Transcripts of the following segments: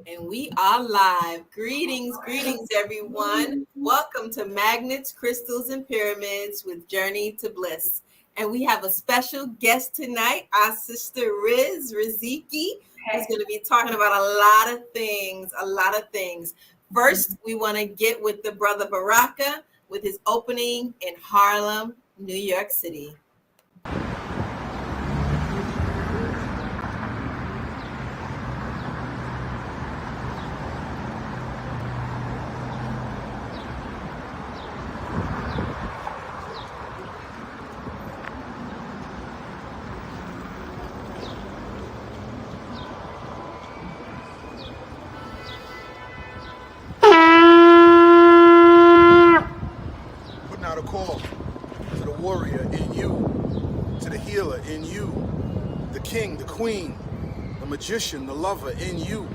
And we are live. Greetings, everyone. Welcome to Magnets, Crystals, and Pyramids with Journey to Bliss. And we have a special guest tonight, our sister Riziki, who's going to be talking about a lot of things. First, we want to get with the brother Baraka with his opening in Harlem, New York City. Call to the warrior in you, to the healer in you, the king, the queen, the magician, the lover in you.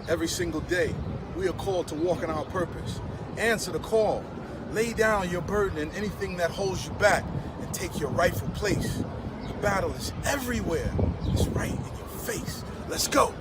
Every single day, we are called to walk in our purpose. Answer the call. Lay down your burden and anything that holds you back and take your rightful place. The battle is everywhere. It's right in your face. Let's go.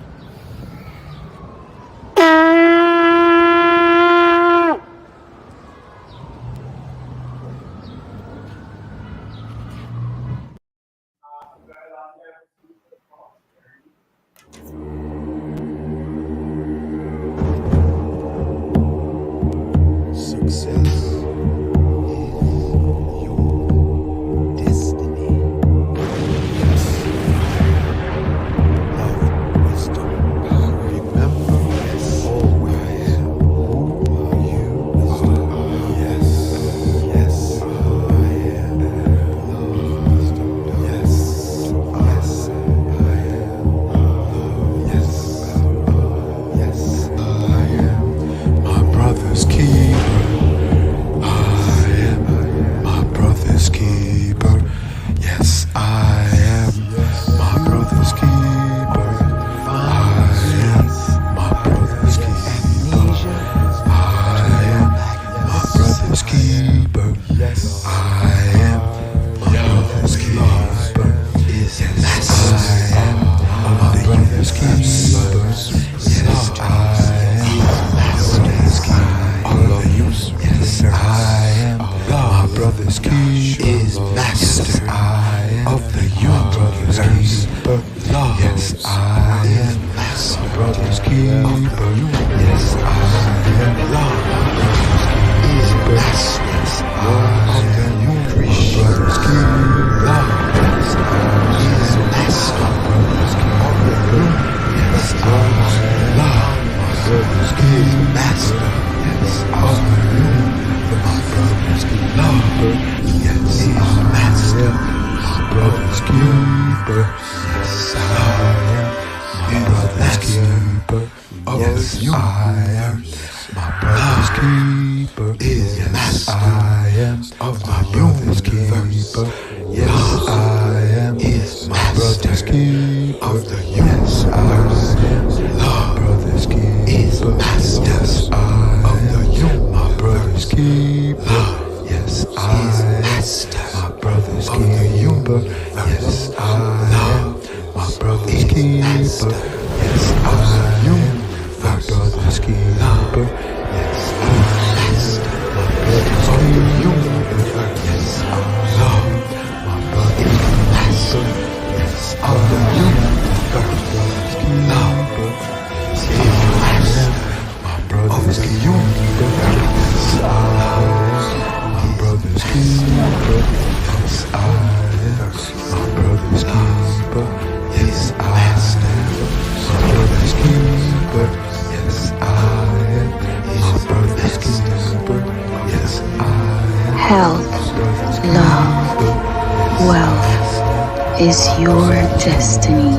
Is your destiny.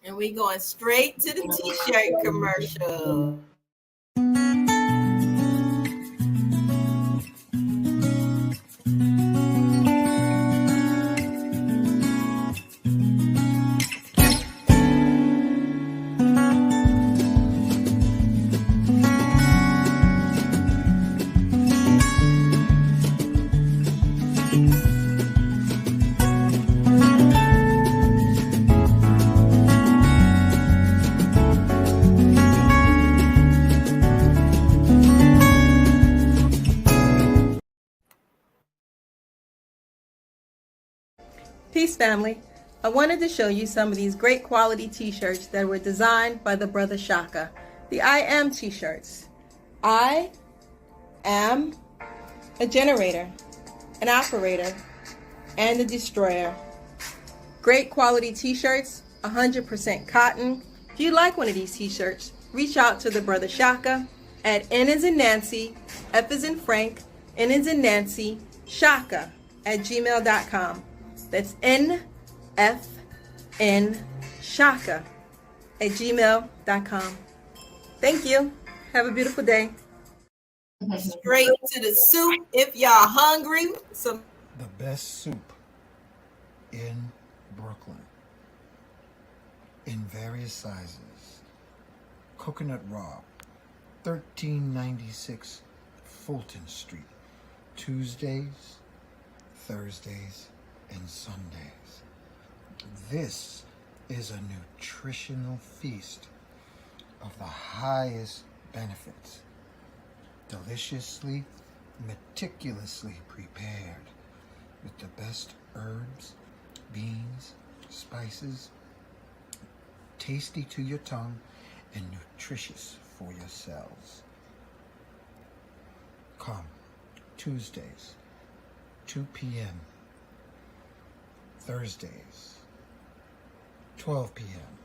And we going straight to the t-shirt commercial. Peace, family. I wanted to show you some of these great quality t-shirts that were designed by the brother Shaka. The I Am t-shirts. I am a generator, an operator, and a destroyer. Great quality t-shirts, 100% cotton. If you like one of these t-shirts, reach out to the brother Shaka at N as in Nancy, F as in Frank, N as in Nancy, Shaka at gmail.com. That's NFN Shaka at gmail.com. Thank you. Have a beautiful day. Straight to the soup if y'all hungry. The best soup in Brooklyn, in various sizes. Coconut Raw, 1396 Fulton Street, Tuesdays, Thursdays, and Sundays. This is a nutritional feast of the highest benefits, deliciously, meticulously prepared with the best herbs, beans, spices, tasty to your tongue and nutritious for your cells. Come Tuesdays, 2 p.m., Thursdays, 12 p.m.,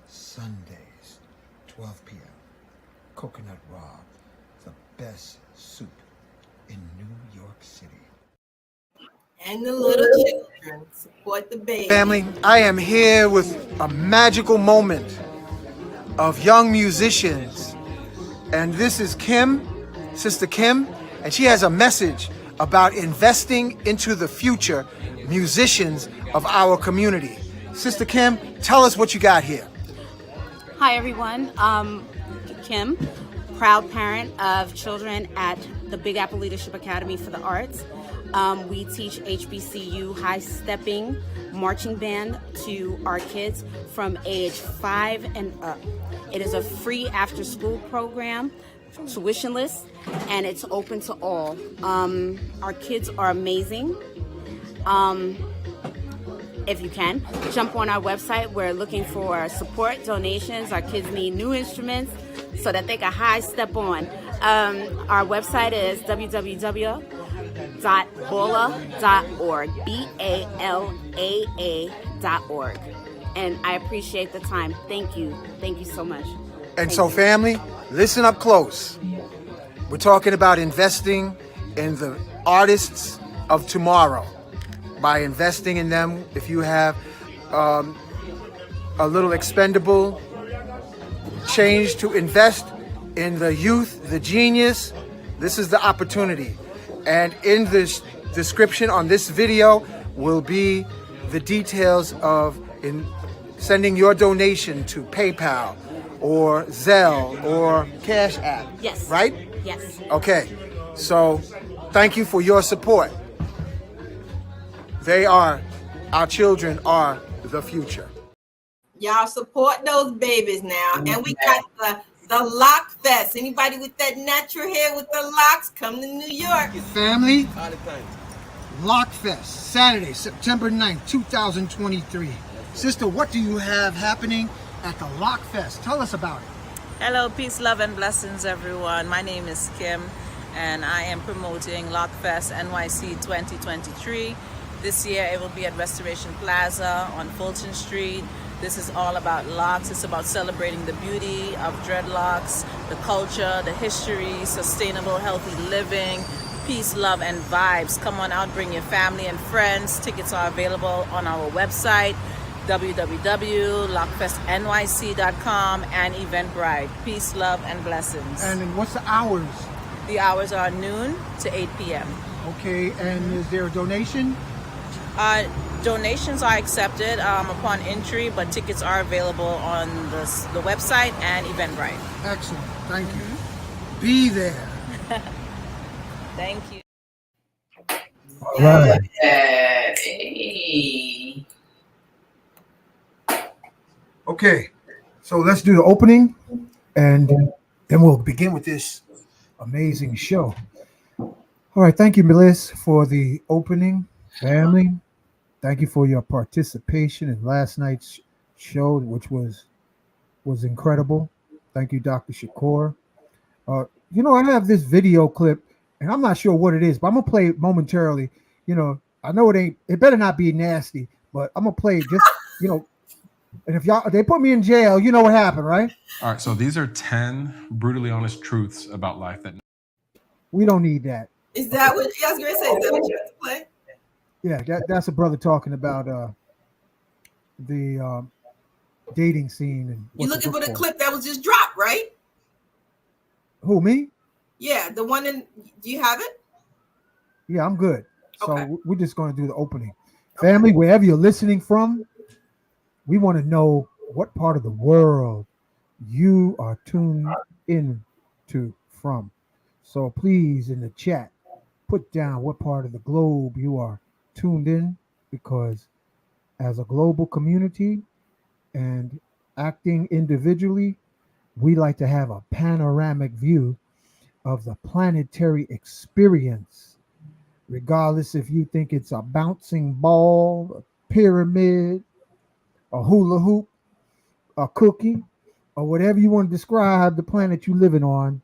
Sundays, 12 p.m. Coconut Raw, the best soup in New York City. And the little children support the baby. Family, I am here with a magical moment of young musicians. And this is Kim, Sister Kim, and she has a message about investing into the future musicians of our community. Sister Kim, tell us what you got here. Hi everyone, Kim, proud parent of children at the Big Apple Leadership Academy for the Arts. We teach HBCU high stepping marching band to our kids from age 5 and up. It is a free after school program, tuitionless, and it's open to all. Our kids are amazing. If you can, jump on our website. We're looking for support, donations. Our kids need new instruments so that they can high step on. Our website is www.balaa.org, BALAA.org. And I appreciate the time. Thank you. Thank you so much. And so, family, listen up close. We're talking about investing in the artists of tomorrow. By investing in them, if you have a little expendable change to invest in the youth, the genius, this is the opportunity. And in this description on this video will be the details of sending your donation to PayPal or Zelle or Cash App. Yes. Right? Yes. Okay. So thank you for your support. Our children are the future. Y'all support those babies now. And we got the Lock Fest. Anybody with that natural hair with the locks, come to New York. Family, Lock Fest, Saturday, September 9th, 2023. Sister, what do you have happening at the Lock Fest? Tell us about it. Hello, peace, love, and blessings, everyone. My name is Kim, and I am promoting Lockfest NYC 2023. This year, it will be at Restoration Plaza on Fulton Street. This is all about locks. It's about celebrating the beauty of dreadlocks, the culture, the history, sustainable, healthy living, peace, love, and vibes. Come on out, bring your family and friends. Tickets are available on our website, www.lockfestnyc.com, and Eventbrite. Peace, love, and blessings. And what's the hours? The hours are noon to 8 p.m. Okay, and is there a donation? Donations are accepted upon entry, but tickets are available on the website and Eventbrite. Excellent, thank you. Be there. Thank you. All right. Hey. Okay, so let's do the opening, and then we'll begin with this amazing show. All right, thank you, Melis, for the opening, family. Thank you for your participation in last night's show, which was incredible. Thank you, Dr. Shakur. I have this video clip, and I'm not sure what it is, but I'm gonna play it momentarily. I know it better not be nasty, but I'm gonna play it just, and if they put me in jail, you know what happened, right? All right, so these are 10 brutally honest truths about life that We don't need that. Is that what you guys going to say? Is that what you have to play? Yeah, that's a brother talking about the dating scene and You're looking for the clip that was just dropped, right? Who, me? Yeah, the one in. Do you have it? Yeah, I'm good. So Okay. we're just going to do the opening. Family, wherever you're listening from, we want to know what part of the world you are tuned in to from. So please, in the chat, put down what part of the globe you are tuned in, because as a global community and acting individually, we like to have a panoramic view of the planetary experience, regardless if you think it's a bouncing ball, a pyramid, a hula hoop, a cookie, or whatever you want to describe the planet you're living on.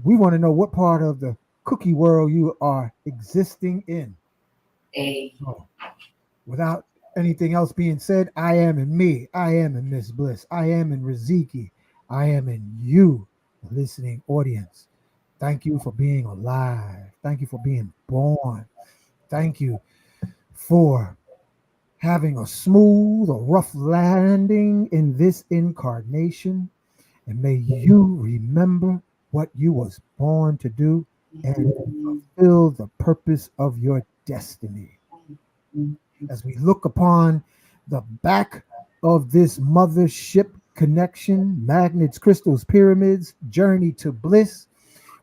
We want to know what part of the cookie world you are existing in. So, without anything else being said, I am in me. I am in Miss Bliss. I am in Riziki. I am in you, the listening audience. Thank you for being alive. Thank you for being born. Thank you for having a smooth or rough landing in this incarnation. And may you remember what you was born to do and fulfill the purpose of your destiny. As we look upon the back of this mothership connection, magnets, crystals, pyramids, journey to bliss,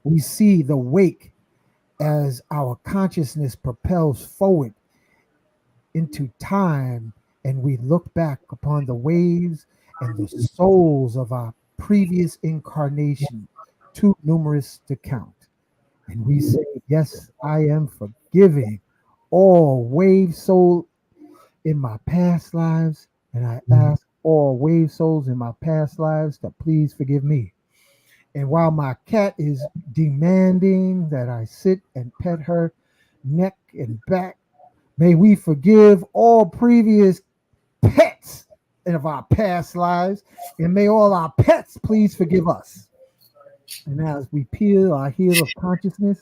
we see the wake as our consciousness propels forward into time, and we look back upon the waves and the souls of our previous incarnation, too numerous to count. And we say, yes, I am forgiving all wave soul in my past lives, and I ask all wave souls in my past lives to please forgive me. And while my cat is demanding that I sit and pet her neck and back, may we forgive all previous pets of our past lives, and may all our pets please forgive us. And as we peel our heel of consciousness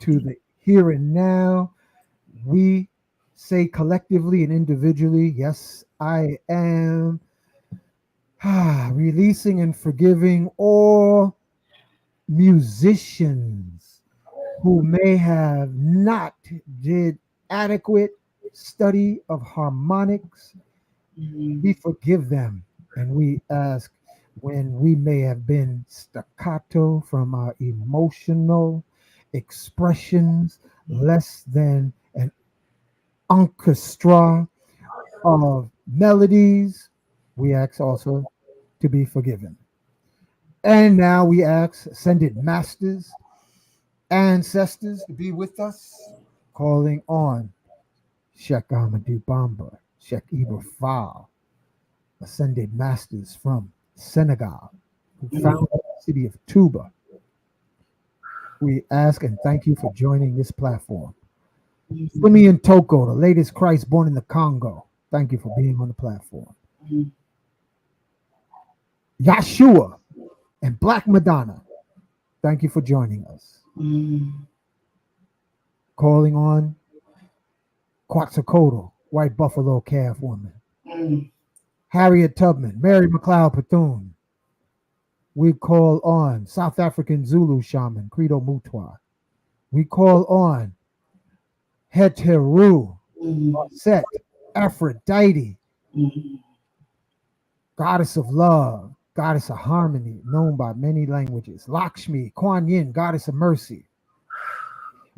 to the here and now, we say collectively and individually, yes, I am releasing and forgiving all musicians who may have not did adequate study of harmonics. We forgive them, and we ask when we may have been staccato from our emotional expressions, less than an orchestra of melodies, we ask also to be forgiven. And now we ask ascended masters, ancestors to be with us, calling on Sheikh Ahmadu Bamba, Sheikh Ibrahim, ascended masters from Senegal, who founded the city of Tuba. We ask and thank you for joining this platform. Simeon Toko, the latest Christ born in the Congo, thank you for being on the platform. Yeshua and Black Madonna, thank you for joining us. Calling on Quetzalcoatl, White Buffalo Calf Woman. Harriet Tubman, Mary McLeod Bethune. We call on South African Zulu shaman, Credo Mutwa. We call on Heteru, Set, Aphrodite, goddess of love, goddess of harmony, known by many languages. Lakshmi, Kuan Yin, goddess of mercy.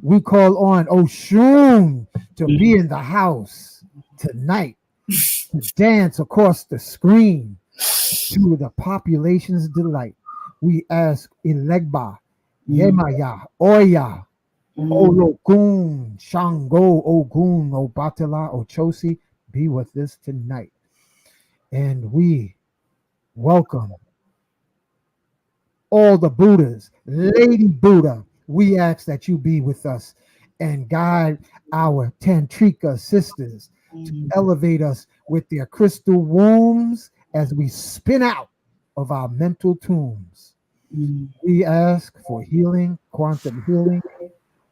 We call on Oshun to be in the house tonight, to dance across the screen to the population's delight. We ask Ilegba, Yemaya, Oya, Olokun, Shango, Ogun, Obatala, Ochosi, be with us tonight. And we welcome all the Buddhas. Lady Buddha, we ask that you be with us and guide our Tantrika sisters to elevate us with their crystal wombs as we spin out of our mental tombs. We ask for healing, quantum healing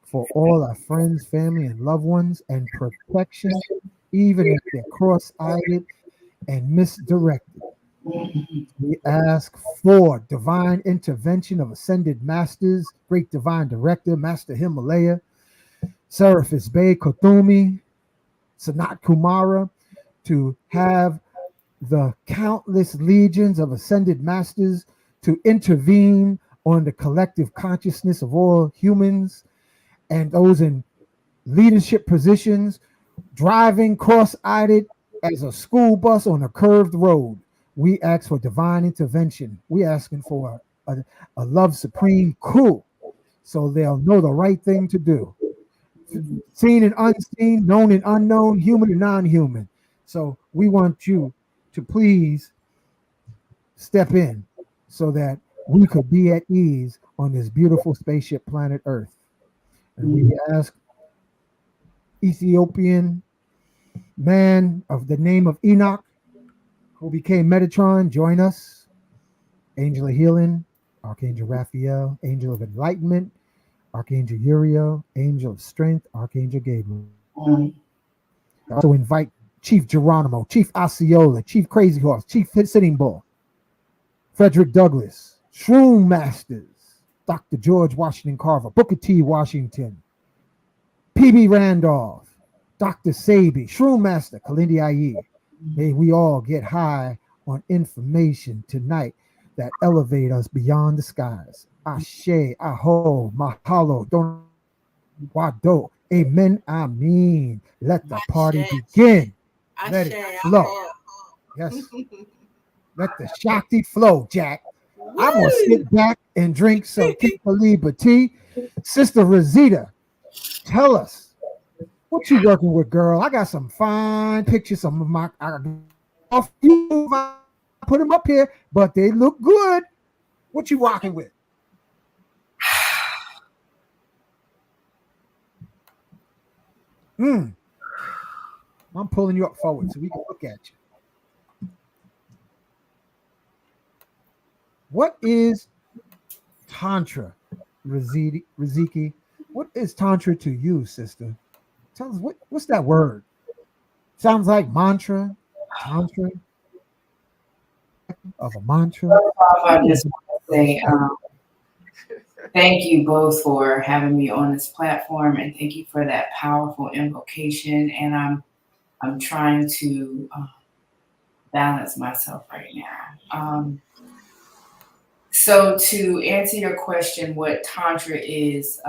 for all our friends, family, and loved ones, and protection, even if they're cross eyed and misdirected. We ask for divine intervention of ascended masters, great divine director, Master Himalaya, Seraphis Bey Kothumi, Sanat Kumara, to have the countless legions of ascended masters to intervene on the collective consciousness of all humans and those in leadership positions, driving cross-eyed as a school bus on a curved road. We ask for divine intervention. We asking for a love supreme coup so they'll know the right thing to do. Seen and unseen, known and unknown, human and non-human. So we want you to please step in so that we could be at ease on this beautiful spaceship planet Earth. And we ask Ethiopian man of the name of Enoch, who became Metatron, join us. Angel of Healing, Archangel Raphael, Angel of Enlightenment, Archangel Uriel, Angel of Strength, Archangel Gabriel. Also invite Chief Geronimo, Chief Osceola, Chief Crazy Horse, Chief Sitting Bull, Frederick Douglass, Shroom Masters, Dr. George Washington Carver, Booker T. Washington, P.B. Randolph, Dr. Sabi, Shroom Master, Kalindi Aye. May we all get high on information tonight that elevate us beyond the skies. Ashe, Aho, Mahalo, Don Wado. Amen, Amen. Let the party begin. Let it flow. Yes. Let the Shakti flow, Jack. I'm going to sit back and drink some Kipaliba tea. Sister Rosita, tell us, what you working with, girl? I got some fine pictures. Some of my, I put them up here, but they look good. What you rocking with? I'm pulling you up forward so we can look at you. What is Tantra, Riziki? What is Tantra to you, sister? Tell us what's that word? Sounds like mantra, Tantra, of a mantra. I just want to say thank you both for having me on this platform, and thank you for that powerful invocation. And I'm trying to balance myself right now. So to answer your question, what Tantra is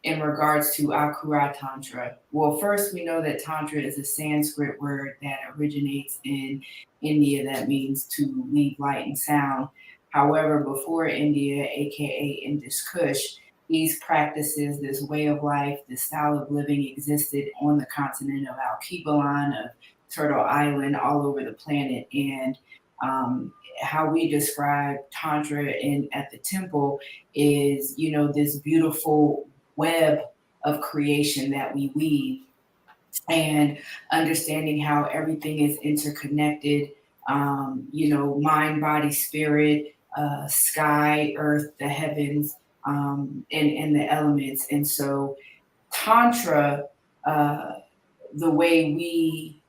in regards to Akura Tantra, well, first we know that Tantra is a Sanskrit word that originates in India that means to lead light and sound. However, before India, aka Indus Kush, these practices, this way of life, this style of living existed on the continent of Alkebulan, of Turtle Island, all over the planet. And how we describe Tantra at the temple is, you know, this beautiful web of creation that we weave, and understanding how everything is interconnected, you know, mind, body, spirit, sky, earth, the heavens, and the elements. And so Tantra, the way we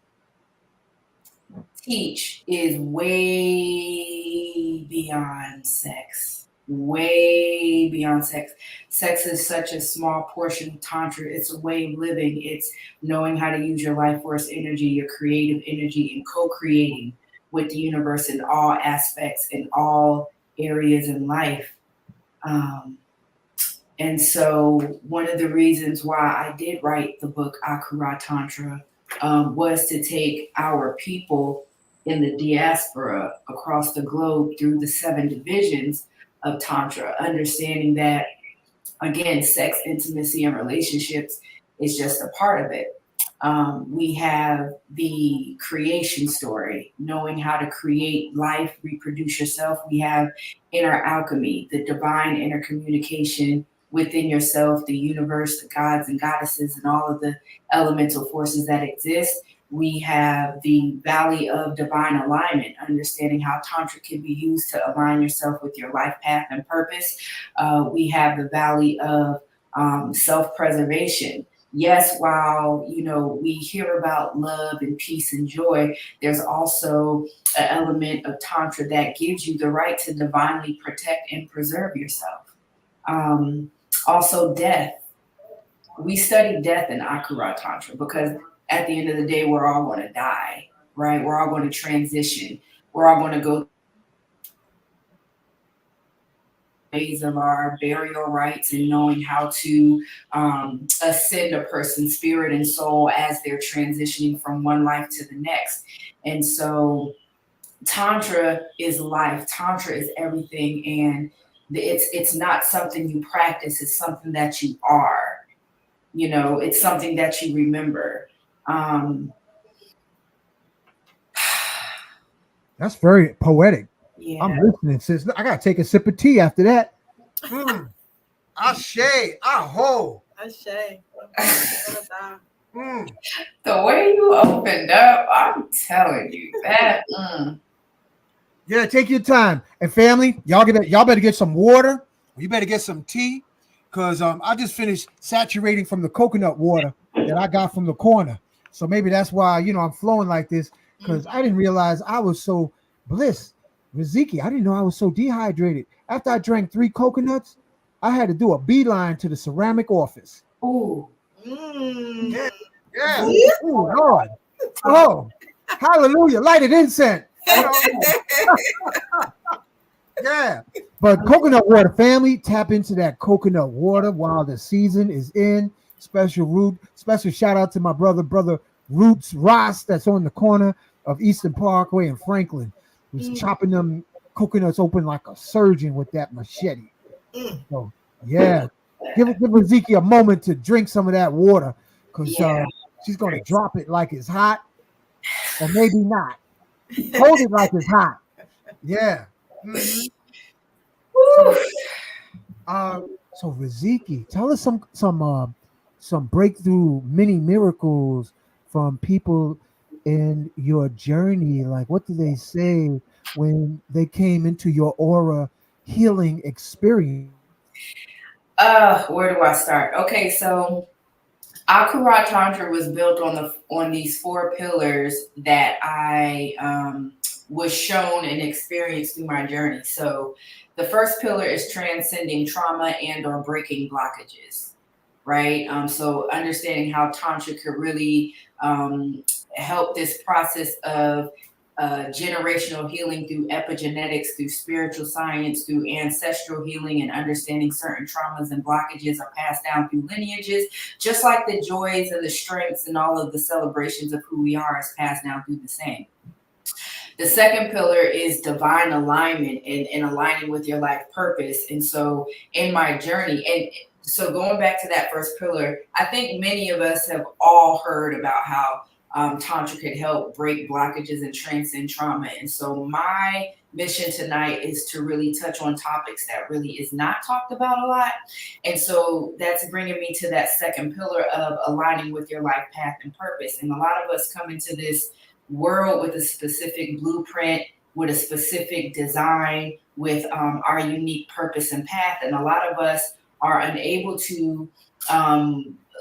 teach, is way beyond sex. Way beyond sex. Sex is such a small portion of Tantra. It's a way of living. It's knowing how to use your life force energy, your creative energy, and co-creating with the universe in all aspects, in all areas in life. And so one of the reasons why I did write the book Akura Tantra was to take our people in the diaspora across the globe through the 7 divisions of Tantra, understanding that Again, sex, intimacy, and relationships is just a part of it. We have the creation story, knowing how to create life, reproduce yourself. We have inner alchemy, the divine inner communication within yourself, the universe, the gods and goddesses, and all of the elemental forces that exist. We have the valley of divine alignment, understanding how Tantra can be used to align yourself with your life path and purpose. We have the valley of self-preservation. Yes, while we hear about love and peace and joy, there's also an element of Tantra that gives you the right to divinely protect and preserve yourself. Also, death. We study death in Akura Tantra because at the end of the day, we're all going to die, right? We're all going to transition. We're all going to go ways of our burial rites and knowing how to ascend a person's spirit and soul as they're transitioning from one life to the next. And so Tantra is life. Tantra is everything. And it's not something you practice. It's something that you are. It's something that you remember. That's very poetic. Yeah. I'm listening, sis. I gotta take a sip of tea after that. Ashe, aho. Ashe. The way you opened up, I'm telling you that. Yeah, take your time. And family, y'all better get some water. You better get some tea, because I just finished saturating from the coconut water that I got from the corner. So maybe that's why I'm flowing like this, because I didn't realize I was so bliss. Riziki, I didn't know I was so dehydrated. After I drank 3 coconuts, I had to do a beeline to the ceramic office. Ooh. Yeah. Oh, Lord. Oh, hallelujah. Lighted incense. Yeah. But coconut water, family, tap into that coconut water while the season is in. Special shout out to my brother Roots Ross, that's on the corner of Eastern Parkway and Franklin, who's chopping them coconuts open like a surgeon with that machete. So yeah, give Ezekiel a moment to drink some of that water, because she's gonna drop it like it's hot, or maybe not. Hold it like it's hot. Yeah. Mm-hmm. So Riziki, tell us some breakthrough mini miracles from people in your journey. Like, what do they say when they came into your aura healing experience? Where do I start? Okay, so Akura Tantra was built on these 4 pillars that I was shown and experienced through my journey. So the first pillar is transcending trauma and or breaking blockages, right? So understanding how Tantra could really help this process of generational healing through epigenetics, through spiritual science, through ancestral healing, and understanding certain traumas and blockages are passed down through lineages, just like the joys and the strengths and all of the celebrations of who we are is passed down through the same. The second pillar is divine alignment and aligning with your life purpose. And so in my journey, and so going back to that first pillar, I think many of us have all heard about how Tantra could help break blockages and transcend trauma. And so my mission tonight is to really touch on topics that really is not talked about a lot. And so that's bringing me to that second pillar of aligning with your life path and purpose. And a lot of us come into this world with a specific blueprint, with a specific design, with our unique purpose and path. And a lot of us are unable to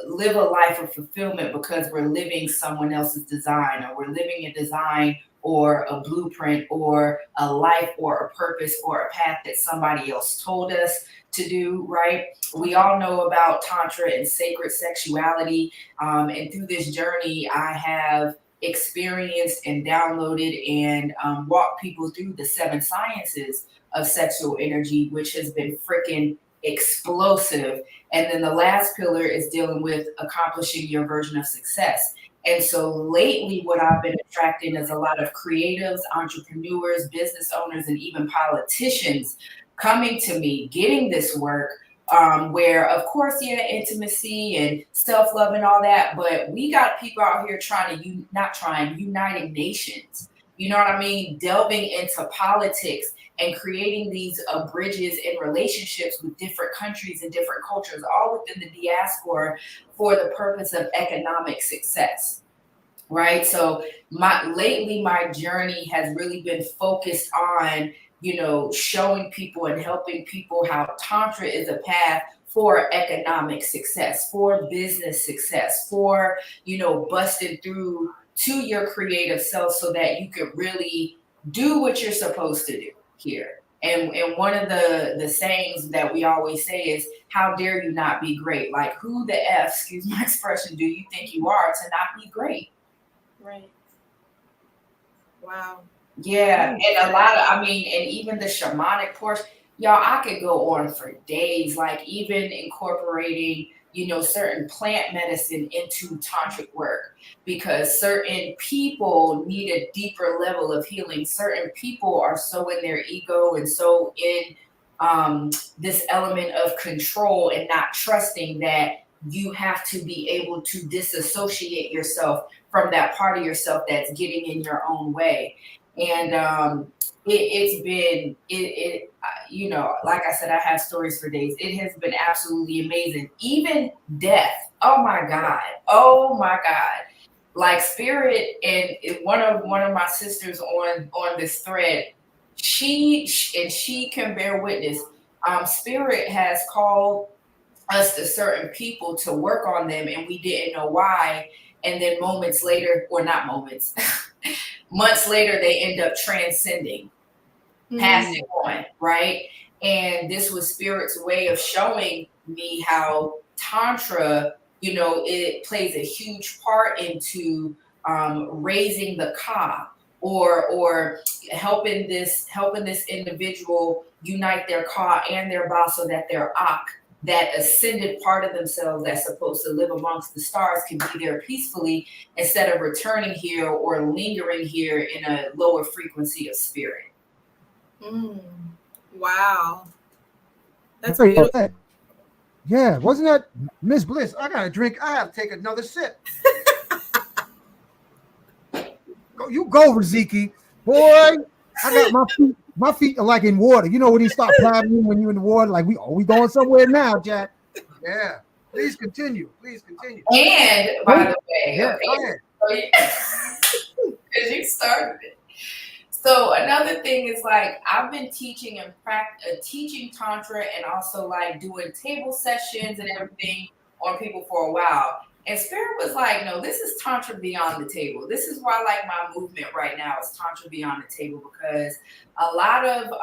live a life of fulfillment because we're living someone else's design, or we're living a design or a blueprint or a life or a purpose or a path that somebody else told us to do, right? We all know about Tantra and sacred sexuality. And through this journey, I have experienced and downloaded and walked people through the 7 sciences of sexual energy, which has been freaking explosive. And then the last pillar is dealing with accomplishing your version of success. And so lately, what I've been attracting is a lot of creatives, entrepreneurs, business owners, and even politicians coming to me, getting this work, where of course, yeah, intimacy and self-love and all that, but we got people out here uniting nations. You know what I mean? Delving into politics and creating these bridges and relationships with different countries and different cultures, all within the diaspora for the purpose of economic success. Right. So lately my journey has really been focused on, showing people and helping people how Tantra is a path for economic success, for business success, for, busting through to your creative self so that you can really do what you're supposed to do here. And one of the sayings that we always say is, how dare you not be great? Like, who the F, excuse my expression, do you think you are to not be great? Right. Wow. Yeah. And a lot of, and even the shamanic portion, y'all, I could go on for days, like even incorporating, certain plant medicine into tantric work, because certain people need a deeper level of healing. Certain people are so in their ego and so in this element of control and not trusting that you have to be able to disassociate yourself from that part of yourself that's getting in your own way. And it's been, like I said, I have stories for days. It has been absolutely amazing. Even death. Oh my God. Like Spirit and one of my sisters on this thread, she can bear witness. Spirit has called us to certain people to work on them, and we didn't know why. And then months later, they end up transcending, passing on, right? And this was Spirit's way of showing me how Tantra, it plays a huge part into raising the ka, or helping this individual unite their ka and their ba so that their ak, that ascended part of themselves that's supposed to live amongst the stars, can be there peacefully instead of returning here or lingering here in a lower frequency of spirit. Wow. That's beautiful. Yeah, wasn't that Miss Bliss? I got a drink. I have to take another sip. You go, Riziki. Boy, I got my feet are like in water. You know when you start paddling when you're in the water, like we going somewhere now, Jack. Yeah. Please continue. And by the way, yeah, okay, because you started it. So another thing is, like, I've been teaching and teaching Tantra and also like doing table sessions and everything on people for a while. And Spirit was like, no, this is Tantra beyond the table. This is why, like, my movement right now is Tantra beyond the table, because a lot of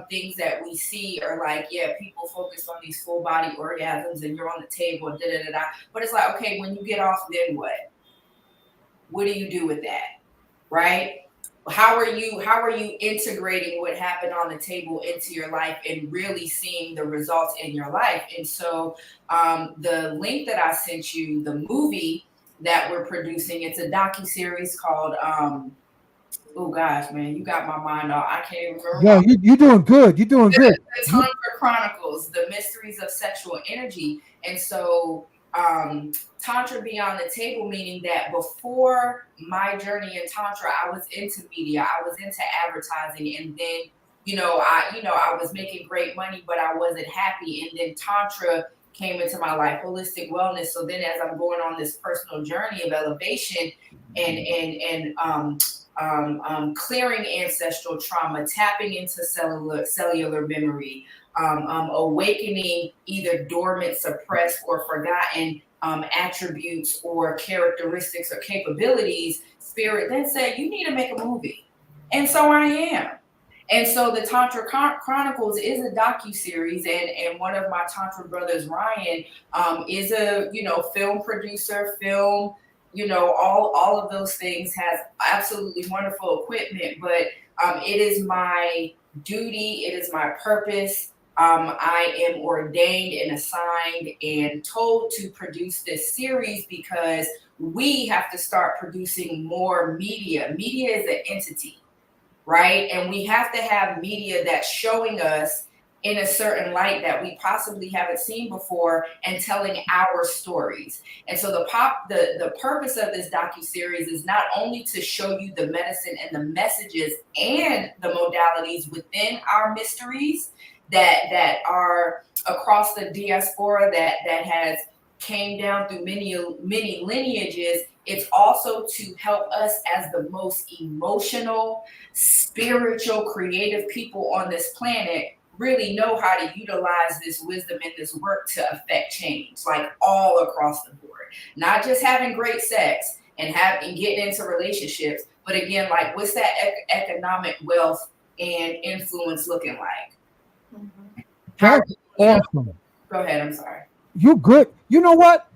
things that we see are like, yeah, people focus on these full body orgasms and you're on the table and da-da-da-da. But it's like, okay, when you get off, then what? What do you do with that? Right? How are you integrating what happened on the table into your life and really seeing the results in your life? And so the link that I sent you, the movie that we're producing, it's a docuseries called oh gosh, man, you got my mind off. I can't even remember. Yeah, you're doing good. You're doing good. The Tantra Chronicles, the mysteries of sexual energy. And so Tantra beyond the table, meaning that before my journey in Tantra, I was into media, I was into advertising, and then I was making great money, but I wasn't happy. And then Tantra came into my life, holistic wellness. So then, as I'm going on this personal journey of elevation and clearing ancestral trauma, tapping into cellular memory, awakening either dormant, suppressed, or forgotten attributes or characteristics or capabilities, Spirit then said, you need to make a movie. And so I am. And so the Tantra Chronicles is a docuseries, and one of my Tantra brothers, Ryan, is a film producer, all of those things, has absolutely wonderful equipment, but it is my duty, it is my purpose. I am ordained and assigned and told to produce this series because we have to start producing more media. Media is an entity, right? And we have to have media that's showing us in a certain light that we possibly haven't seen before and telling our stories. And so the purpose of this docuseries is not only to show you the medicine and the messages and the modalities within our mysteries that are across the diaspora that has came down through many lineages. It's also to help us as the most emotional, spiritual, creative people on this planet really know how to utilize this wisdom and this work to affect change, like all across the board. Not just having great sex and getting into relationships, but again, like what's that economic wealth and influence looking like? Mm-hmm. That's awesome. Go ahead. I'm sorry. You good. You know what?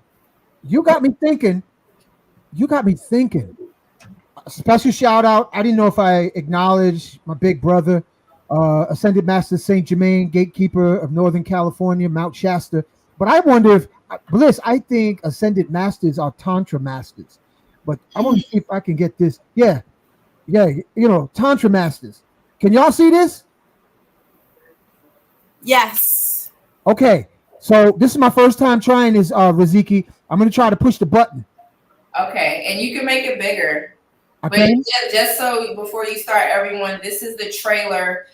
You got me thinking. A special shout out. I didn't know if I acknowledged my big brother, Ascended Master Saint Germain, gatekeeper of Northern California, Mount Shasta. But I wonder if Bliss, I think Ascended Masters are Tantra masters. But I want to see if I can get this. Yeah. Tantra masters. Can y'all see this? Yes. Okay. So this is my first time trying this, Riziki. I'm going to try to push the button. Okay. And you can make it bigger. Okay. But just so before you start, everyone, this is the trailer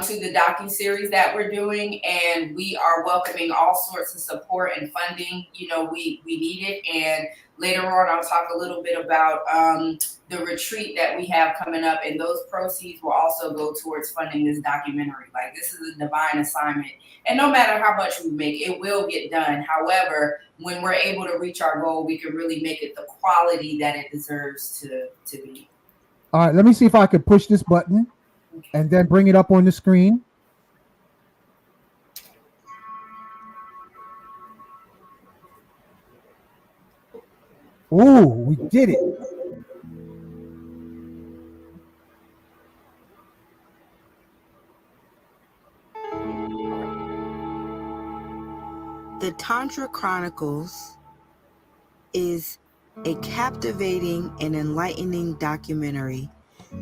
to the docuseries that we're doing, and we are welcoming all sorts of support and funding. We need it, and later on I'll talk a little bit about the retreat that we have coming up, and those proceeds will also go towards funding this documentary. Like, this is a divine assignment, and no matter how much we make, it will get done. However, when we're able to reach our goal, we can really make it the quality that it deserves to be. All right, let me see if I could push this button and then bring it up on the screen. Oh, we did it. The Tantra Chronicles is a captivating and enlightening documentary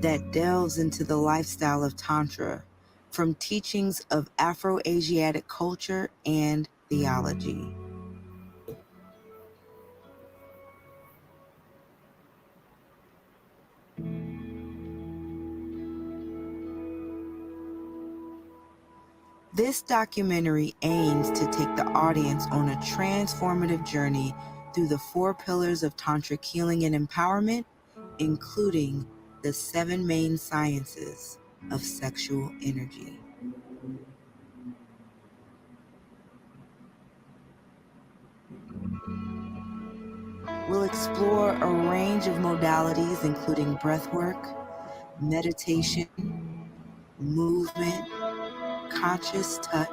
that delves into the lifestyle of Tantra from teachings of Afro-Asiatic culture and theology. This documentary aims to take the audience on a transformative journey through the 4 pillars of tantric healing and empowerment, including the 7 main sciences of sexual energy. We'll explore a range of modalities, including breathwork, meditation, movement, conscious touch,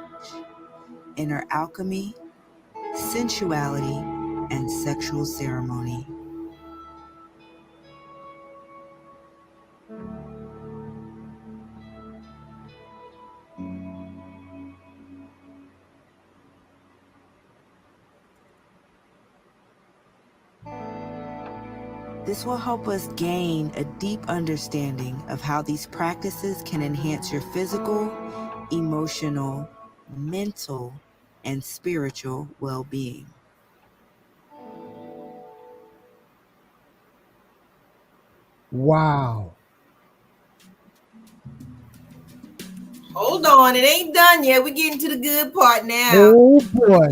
inner alchemy, sensuality, and sexual ceremony. This will help us gain a deep understanding of how these practices can enhance your physical, emotional, mental, and spiritual well-being. Wow. Hold on, it ain't done yet. We're getting to the good part now. Oh boy.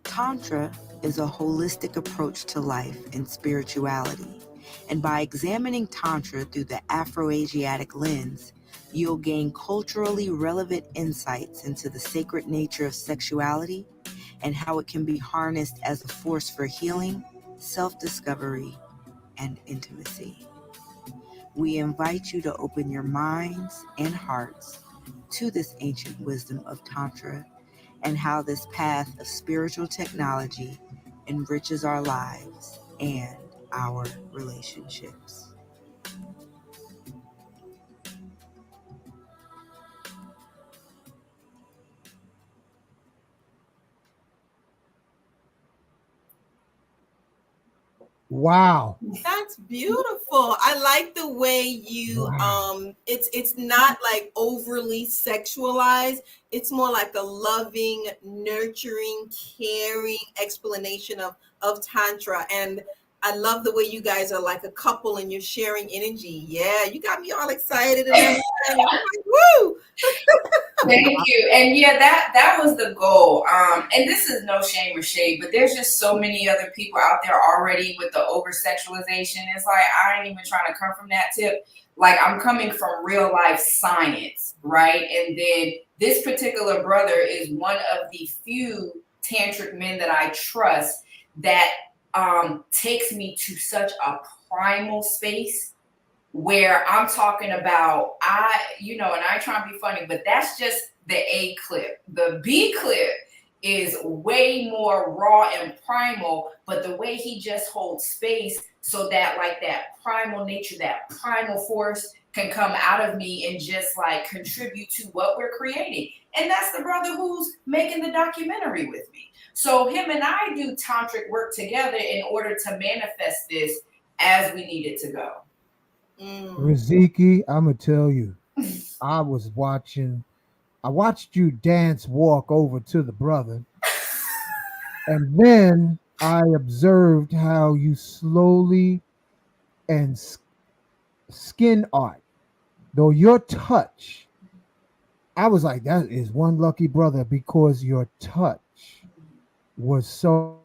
Tantra is a holistic approach to life and spirituality, and by examining Tantra through the Afro-Asiatic lens, you'll gain culturally relevant insights into the sacred nature of sexuality and how it can be harnessed as a force for healing, self-discovery, and intimacy. We invite you to open your minds and hearts to this ancient wisdom of Tantra and how this path of spiritual technology enriches our lives and our relationships. Wow. That's beautiful. I like the way you Wow. it's not like overly sexualized. It's more like a loving, nurturing, caring explanation of tantra. And I love the way you guys are like a couple and you're sharing energy. Yeah, you got me all excited and everything. I'm like, woo! Thank you. And yeah, that was the goal. And this is no shame or shade, but there's just so many other people out there already with the over sexualization. It's like I ain't even trying to come from that tip. Like I'm coming from real life science, right? And then this particular brother is one of the few tantric men that I trust that takes me to such a primal space where I'm talking about, and I try and be funny, but that's just the A clip. The B clip is way more raw and primal, but the way he just holds space so that like that primal nature, that primal force can come out of me and just like contribute to what we're creating. And that's the brother who's making the documentary with me. So him and I do tantric work together in order to manifest this as we need it to go. Riziki, I'm gonna tell you, I watched you dance walk over to the brother, and then I observed how you slowly and skin art, though your touch, I was like, that is one lucky brother because your touch was so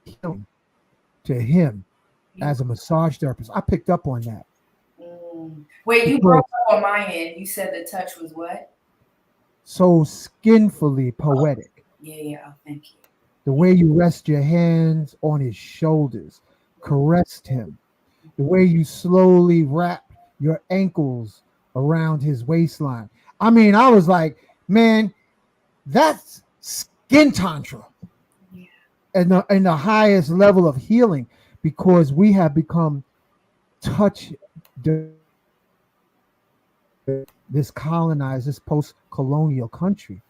healing to him as a massage therapist. I picked up on that. Wait, you broke up on my end. You said the touch was what? So skinfully poetic. Yeah, thank you. The way you rest your hands on his shoulders, caressed him. The way you slowly wrapped your ankles around his waistline. I mean, I was like, man, that's skin tantra. Yeah. And the highest level of healing, because we have become touch this colonized, this post-colonial country,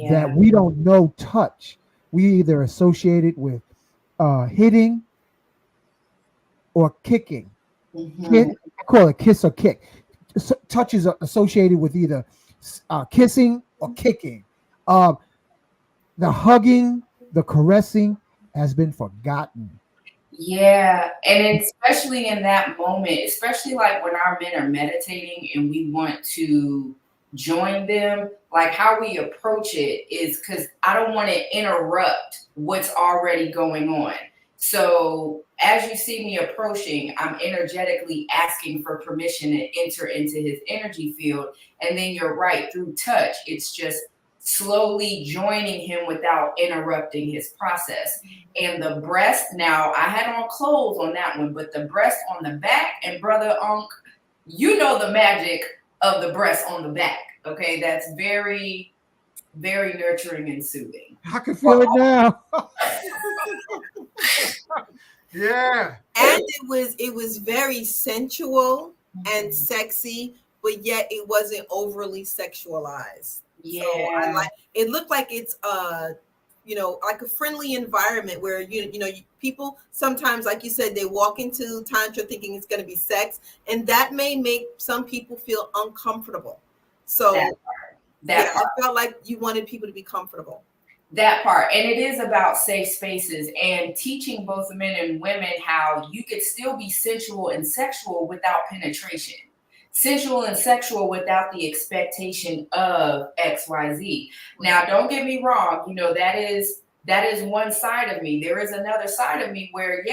that we don't know touch. We either associate it with hitting or kicking. I call it kiss or kick. Touch is associated with either kissing or kicking. The hugging, the caressing has been forgotten. Yeah, and especially in that moment, especially like when our men are meditating and we want to join them, like how we approach it is because I don't want to interrupt what's already going on. So as you see me approaching, I'm energetically asking for permission to enter into his energy field. And then you're right, through touch, it's just slowly joining him without interrupting his process. And the breast, now I had on clothes on that one, but the breast on the back, and brother Unc, you know the magic of the breast on the back. Okay, that's very, very nurturing and soothing. I can feel it now. Yeah. And it was very sensual and sexy, but yet it wasn't overly sexualized. Yeah. So I like it. Looked like it's like a friendly environment where people sometimes, like you said, they walk into tantra thinking it's going to be sex, and that may make some people feel uncomfortable. So that part. I felt like you wanted people to be comfortable. That part. And it is about safe spaces and teaching both men and women how you could still be sensual and sexual without penetration. Sensual and sexual without the expectation of XYZ. Now, don't get me wrong, that is one side of me. There is another side of me where,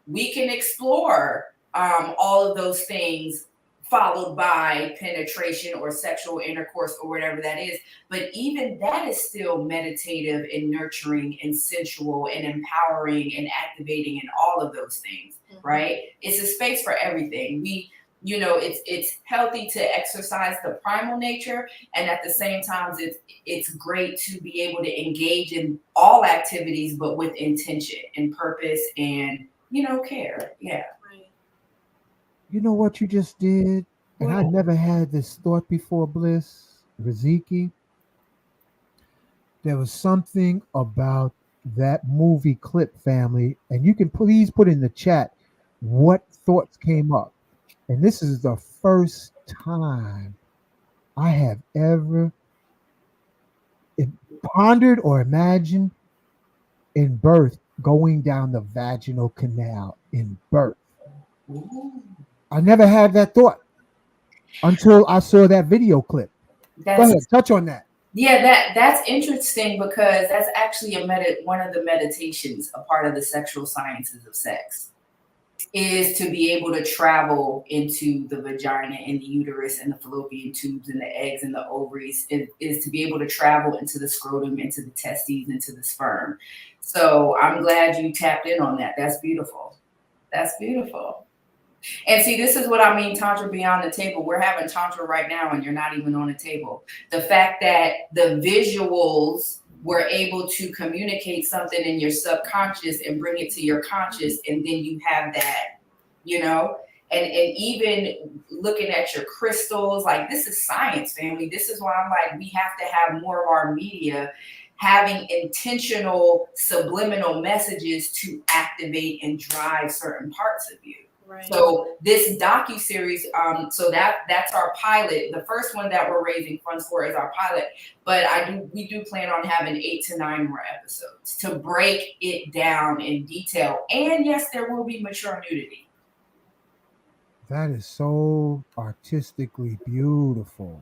we can explore all of those things followed by penetration or sexual intercourse or whatever that is. But even that is still meditative and nurturing and sensual and empowering and activating and all of those things, right? It's a space for everything. It's healthy to exercise the primal nature, and at the same time, it's great to be able to engage in all activities, but with intention and purpose and care. Yeah. You know what you just did? And I never had this thought before, Bliss, Riziki. There was something about that movie clip, family, and you can please put in the chat what thoughts came up. And this is the first time I have ever pondered or imagined in birth going down the vaginal canal in birth. I never had that thought until I saw that video clip. Go ahead, touch on that. Yeah, that's interesting because that's actually one of the meditations, a part of the sexual sciences of sex, is to be able to travel into the vagina and the uterus and the fallopian tubes and the eggs and the ovaries. Is to be able to travel into the scrotum, into the testes, into the sperm. So I'm glad you tapped in on that. That's beautiful. That's beautiful. And see, this is what I mean, Tantra beyond the table. We're having Tantra right now and you're not even on the table. The fact that the visuals were able to communicate something in your subconscious and bring it to your conscious, and then you have that, you know, and even looking at your crystals, like this is science, family. This is why I'm like, we have to have more of our media having intentional subliminal messages to activate and drive certain parts of you. Right. So this docu-series, so that's our pilot. The first one that we're raising funds for is our pilot, but we do plan on having 8 to 9 more episodes to break it down in detail. And yes, there will be mature nudity. That is so artistically beautiful.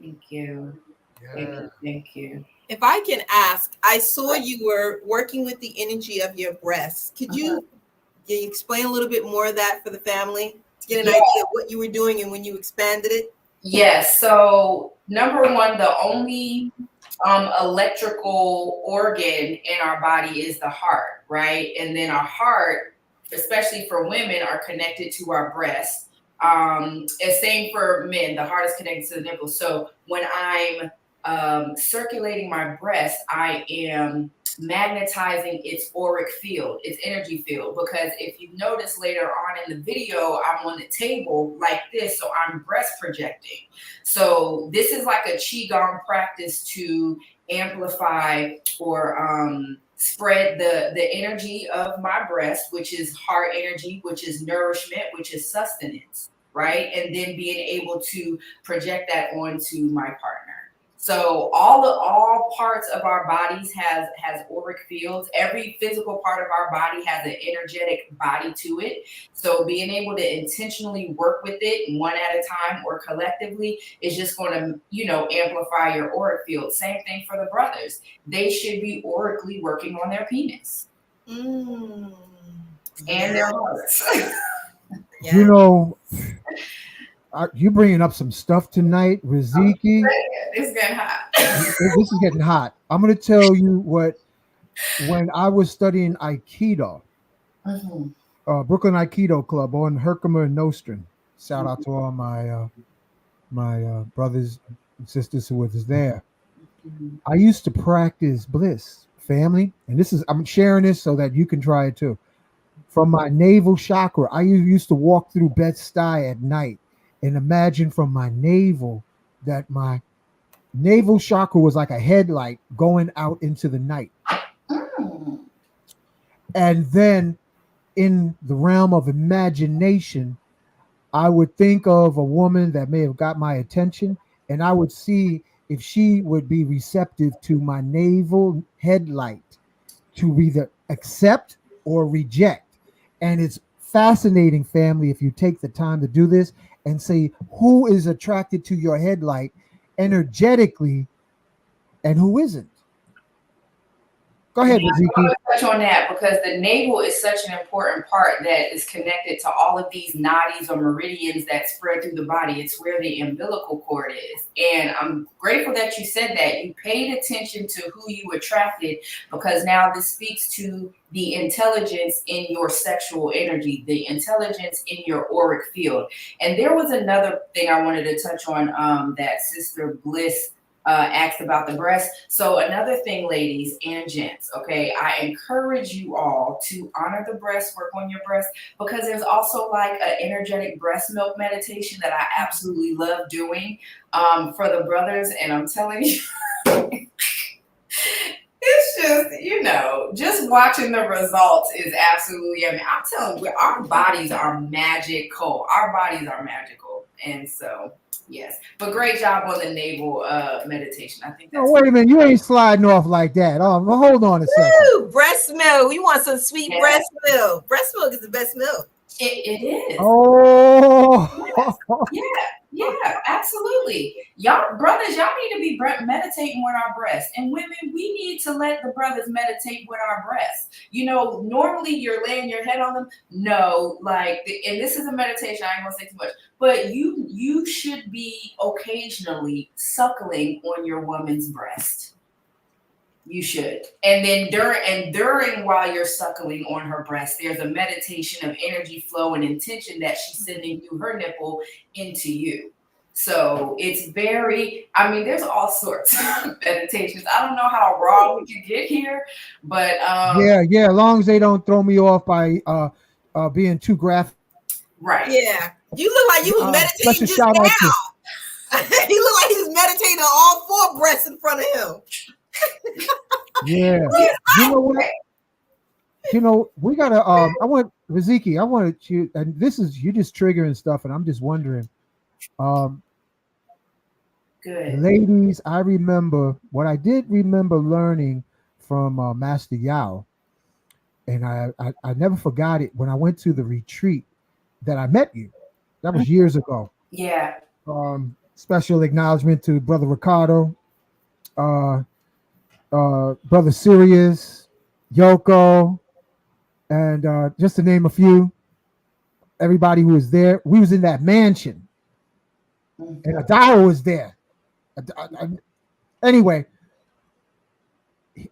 Thank you. Yeah. Thank you. If I can ask, I saw you were working with the energy of your breasts. Could you Can you explain a little bit more of that for the family to get an idea of what you were doing and when you expanded it? Yes. So number one, the only electrical organ in our body is the heart, right? And then our heart, especially for women, are connected to our breasts. And same for men, the heart is connected to the nipples. So when I'm circulating my breast, I am magnetizing its auric field, its energy field, because if you notice later on in the video, I'm on the table like this, so I'm breast projecting. So this is like a qigong practice to amplify or spread the energy of my breast, which is heart energy, which is nourishment, which is sustenance, right? And then being able to project that onto my partner. So all parts of our bodies has auric fields. Every physical part of our body has an energetic body to it. So being able to intentionally work with it one at a time or collectively is just going to, you know, amplify your auric field. Same thing for the brothers. They should be aurically working on their penis and their hearts. You know, you bringing up some stuff tonight, Riziki. It's getting hot. This is getting hot. I'm going to tell you what, when I was studying Aikido, Brooklyn Aikido Club on Herkimer and Nostrand. Shout out to all my brothers and sisters who was there. I used to practice bliss, family, and I'm sharing this so that you can try it too. From my navel chakra, I used to walk through Bed-Stuy at night and imagine from my navel that my navel chakra was like a headlight going out into the night. And then in the realm of imagination, I would think of a woman that may have got my attention, and I would see if she would be receptive to my navel headlight to either accept or reject. And it's fascinating, family, if you take the time to do this and say who is attracted to your headlight energetically and who isn't. Go ahead, Riziki. I want to touch on that because the navel is such an important part that is connected to all of these nadis or meridians that spread through the body. It's where the umbilical cord is. And I'm grateful that you said that. You paid attention to who you attracted, because now this speaks to the intelligence in your sexual energy, the intelligence in your auric field. And there was another thing I wanted to touch on that Sister Bliss asked about the breast. So another thing, ladies and gents, okay, I encourage you all to honor the breast, work on your breast, because there's also like an energetic breast milk meditation that I absolutely love doing for the brothers. And I'm telling you, it's just because, just watching the results is absolutely, I'm telling you, our bodies are magical. Our bodies are magical. And so, yes. But great job on the navel meditation. I think that's... No, wait a minute. You ain't sliding off like that. Oh, hold on a second. Woo, breast milk. We want some sweet breast milk. Breast milk is the best milk. It is. Oh. Yeah, absolutely. Y'all, brothers, y'all need to be meditating with our breasts. And women, we need to let the brothers meditate with our breasts. Normally you're laying your head on them. No, and this is a meditation. I ain't gonna say too much, but you should be occasionally suckling on your woman's breast. You should. And then during while you're suckling on her breast, there's a meditation of energy flow and intention that she's sending through her nipple into you. So it's there's all sorts of meditations. I don't know how raw we can get here, but yeah, as long as they don't throw me off by being too graphic. Right. Yeah. You look like you was meditating just now. He looked like he was meditating on all 4 breasts in front of him. Yeah. You know what? We gotta I want Riziki, I wanted you, and this is you just triggering stuff, and I'm just wondering. Good. Ladies, I remember what I did remember learning from Master Yao, and I never forgot it when I went to the retreat that I met you. That was years ago. Yeah. Special acknowledgement to Brother Ricardo, Brother Sirius, Yoko, and just to name a few, everybody who was there. We was in that mansion, and Adao was there. Anyway,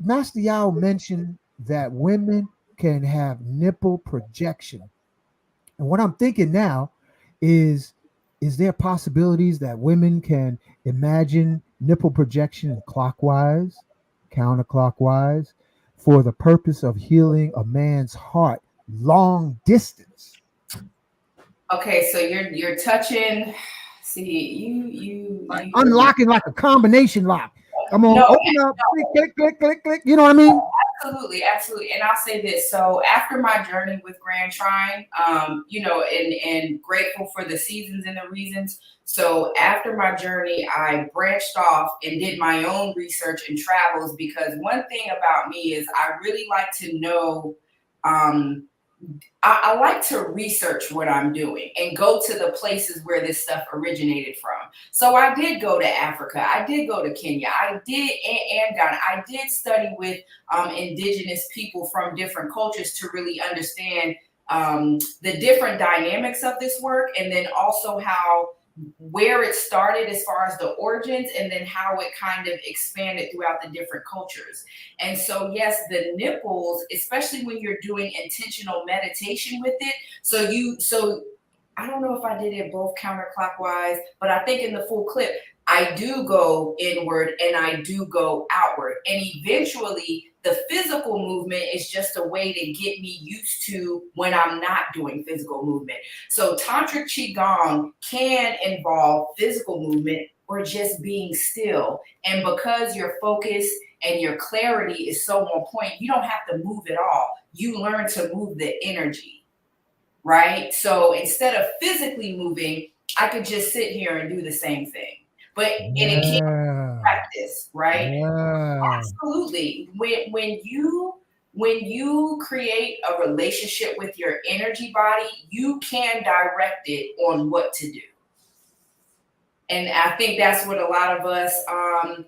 Master Yao mentioned that women can have nipple projection. And what I'm thinking now is there possibilities that women can imagine nipple projection clockwise, counterclockwise, for the purpose of healing a man's heart long distance? Okay, so you're touching. See, you unlocking like a combination lock. Come on, open up, click. You know what I mean? Absolutely. And I'll say this. So after my journey with Grand Trine, and grateful for the seasons and the reasons. So after my journey, I branched off and did my own research and travels, because one thing about me is I really like to know, I like to research what I'm doing and go to the places where this stuff originated from. So I did go to Africa. I did go to Kenya. I did, and Ghana. I did study with indigenous people from different cultures to really understand the different dynamics of this work, and then also where it started as far as the origins, and then how it kind of expanded throughout the different cultures. And so, yes, the nipples, especially when you're doing intentional meditation with it. So I don't know if I did it both counterclockwise, but I think in the full clip, I do go inward and I do go outward. And eventually the physical movement is just a way to get me used to when I'm not doing physical movement. So Tantric Qigong can involve physical movement or just being still. And because your focus and your clarity is so on point, you don't have to move at all. You learn to move the energy, right? So instead of physically moving, I could just sit here and do the same thing. But in a key practice, right? Yeah. Absolutely. When you create a relationship with your energy body, you can direct it on what to do. And I think that's what a lot of us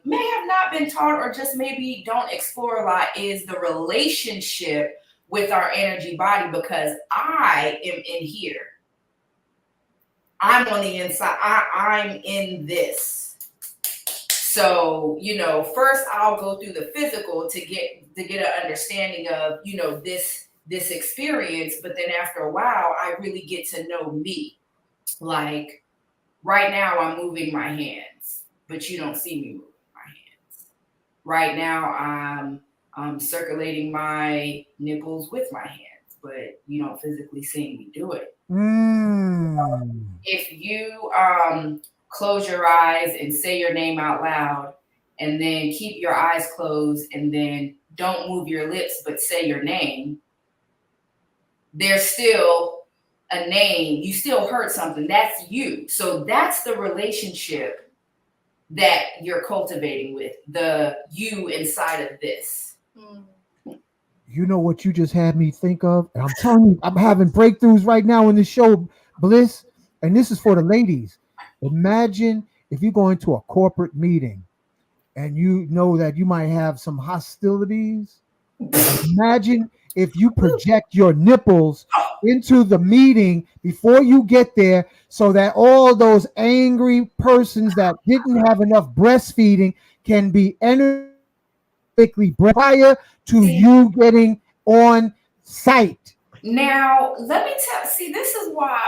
may have not been taught, or just maybe don't explore a lot, is the relationship with our energy body, because I am in here. I'm on the inside. I'm in this. So, first I'll go through the physical to get an understanding of, this experience. But then after a while, I really get to know me. Like right now, I'm moving my hands, but you don't see me moving my hands. Right now, I'm circulating my nipples with my hands, but you don't physically see me do it. If you close your eyes and say your name out loud, and then keep your eyes closed, and then don't move your lips but say your name, there's still a name. You still heard something. That's you. So that's the relationship that you're cultivating with the you inside of this. You know what you just had me think of? And I'm telling you, I'm having breakthroughs right now in this show, Bliss. And this is for the ladies. Imagine if you go into a corporate meeting and you know that you might have some hostilities. Imagine if you project your nipples into the meeting before you get there so that all those angry persons that didn't have enough breastfeeding can be energetically prior to you getting on site. Now, let me see, this is why,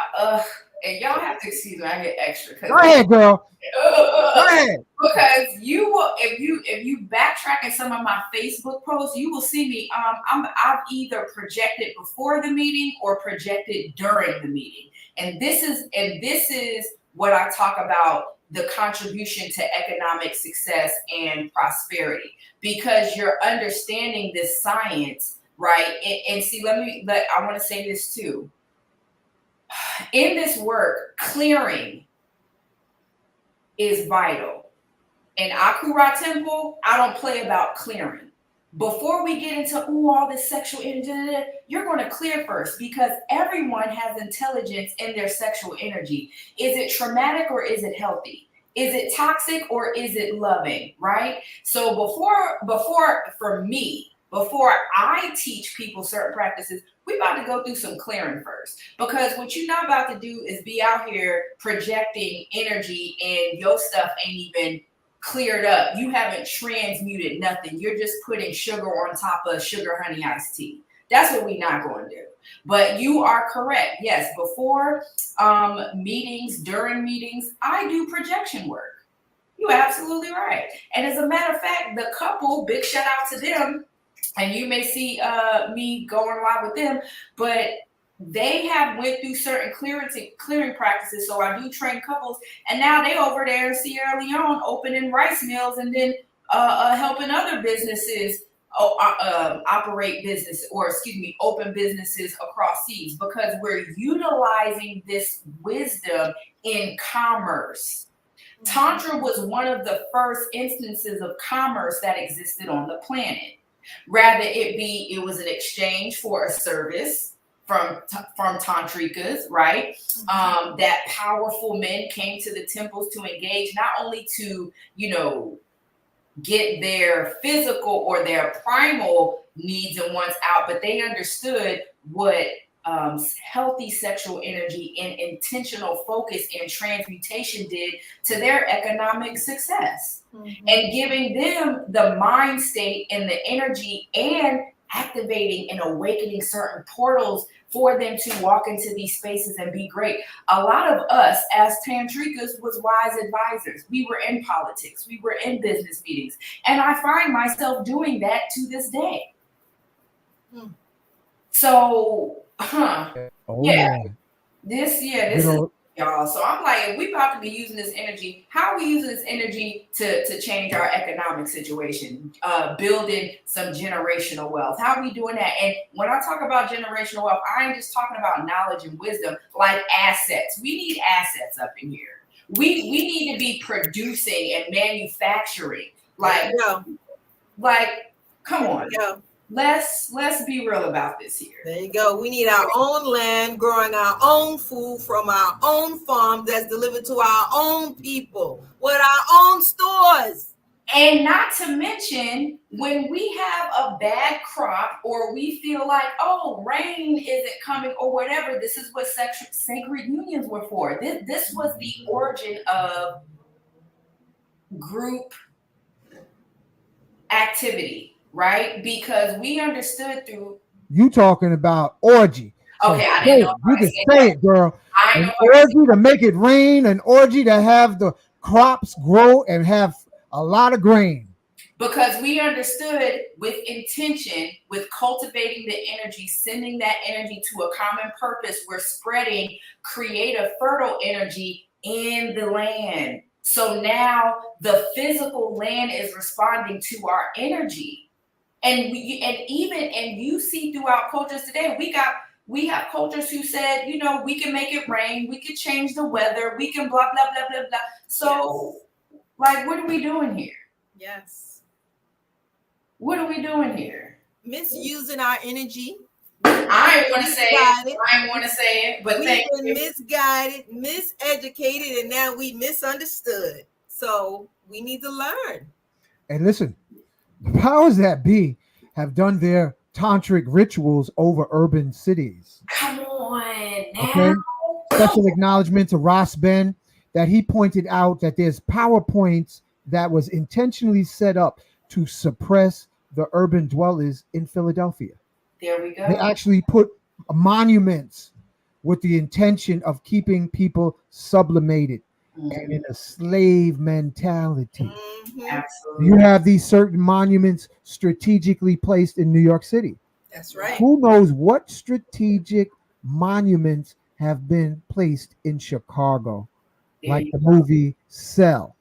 and y'all have to excuse me, I get extra. Go ahead, girl. Go ahead. Because you will, if you backtrack in some of my Facebook posts, you will see me. I've either projected before the meeting or projected during the meeting, and this is what I talk about, the contribution to economic success and prosperity, because you're understanding this science, right? And see, I want to say this too. In this work, clearing is vital. In Akura Temple, I don't play about clearing. Before we get into all this sexual energy, you're going to clear first, because everyone has intelligence in their sexual energy. Is it traumatic or is it healthy? Is it toxic or is it loving, right? So before I teach people certain practices, we about to go through some clearing first, because what you're not about to do is be out here projecting energy and your stuff ain't even cleared up. You haven't transmuted nothing. You're just putting sugar on top of sugar honey iced tea. That's what we're not going to do. But you are correct. Yes, before meetings, during meetings, I do projection work. You're absolutely right. And as a matter of fact, the couple, big shout out to them, and you may see me going live with them, but they have went through certain clearing practices. So I do train couples, and now they over there in Sierra Leone opening rice mills, and then helping other businesses operate business, or open businesses across seas, because we're utilizing this wisdom in commerce. Tantra was one of the first instances of commerce that existed on the planet. Rather it was an exchange for a service from tantrikas, right? That powerful men came to the temples to engage, not only to, get their physical or their primal needs and wants out, but they understood what healthy sexual energy and intentional focus and transmutation did to their economic success. And giving them the mind state and the energy, and activating and awakening certain portals for them to walk into these spaces and be great. A lot of us as tantrikas was wise advisors. We were in politics. We were in business meetings. And I find myself doing that to this day. So, this is y'all. So I'm like, if we about to be using this energy, how are we using this energy to change our economic situation, building some generational wealth? How are we doing that? And when I talk about generational wealth, I ain't just talking about knowledge and wisdom, like assets. We need assets up in here. We need to be producing and manufacturing. Like, come on. Let's be real about this here. There you go. We need our own land, growing our own food from our own farm that's delivered to our own people with our own stores. And not to mention, when we have a bad crop, or we feel like, rain isn't coming or whatever, this is what sacred unions were for. This was the origin of group activity. Right? Because we understood through. You talking about orgy. Okay, I didn't know. You can say it, girl. An orgy to make it rain, an orgy to have the crops grow and have a lot of grain. Because we understood with intention, with cultivating the energy, sending that energy to a common purpose, we're spreading creative, fertile energy in the land. So now the physical land is responding to our energy. And you see throughout cultures today, we have cultures who said, you know, we can make it rain, we can change the weather, we can blah blah blah blah blah. So, like, what are we doing here? Yes. What are we doing here? Misusing our energy. I ain't want to say it, but we've been misguided, miseducated, and now we misunderstood. So we need to learn. And listen, the powers that be have done their tantric rituals over urban cities. Come on now. Okay. Special acknowledgement to Ross Ben that he pointed out that there's PowerPoints that was intentionally set up to suppress the urban dwellers in Philadelphia. There we go. They actually put monuments with the intention of keeping people sublimated and in a slave mentality. Absolutely. You have these certain monuments strategically placed in New York City. That's right. Who knows what strategic monuments have been placed in Chicago, like the movie Cell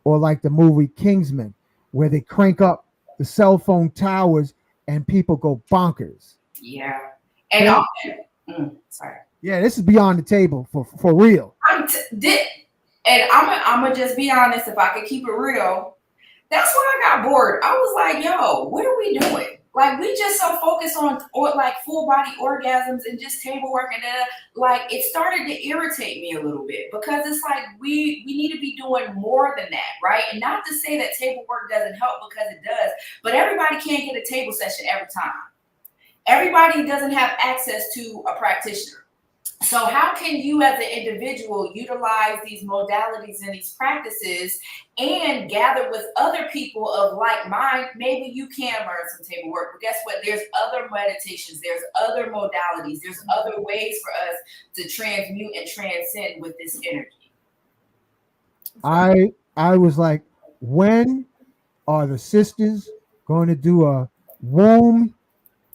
or like the movie Kingsman, where they crank up the cell phone towers and people go bonkers. Yeah. And sorry. Yeah, this is beyond the table for real. I'm gonna just be honest. If I could keep it real, that's when I got bored. I was like, "Yo, what are we doing? Like, we just so focused on like full body orgasms and just table work, and like it started to irritate me a little bit because it's like we need to be doing more than that, right? And not to say that table work doesn't help, because it does, but everybody can't get a table session every time. Everybody doesn't have access to a practitioner. So how can you as an individual utilize these modalities and these practices and gather with other people of like mind? Maybe you can learn some table work, but guess what? There's other meditations, there's other modalities, there's other ways for us to transmute and transcend with this energy. I was like, when are the sisters going to do a womb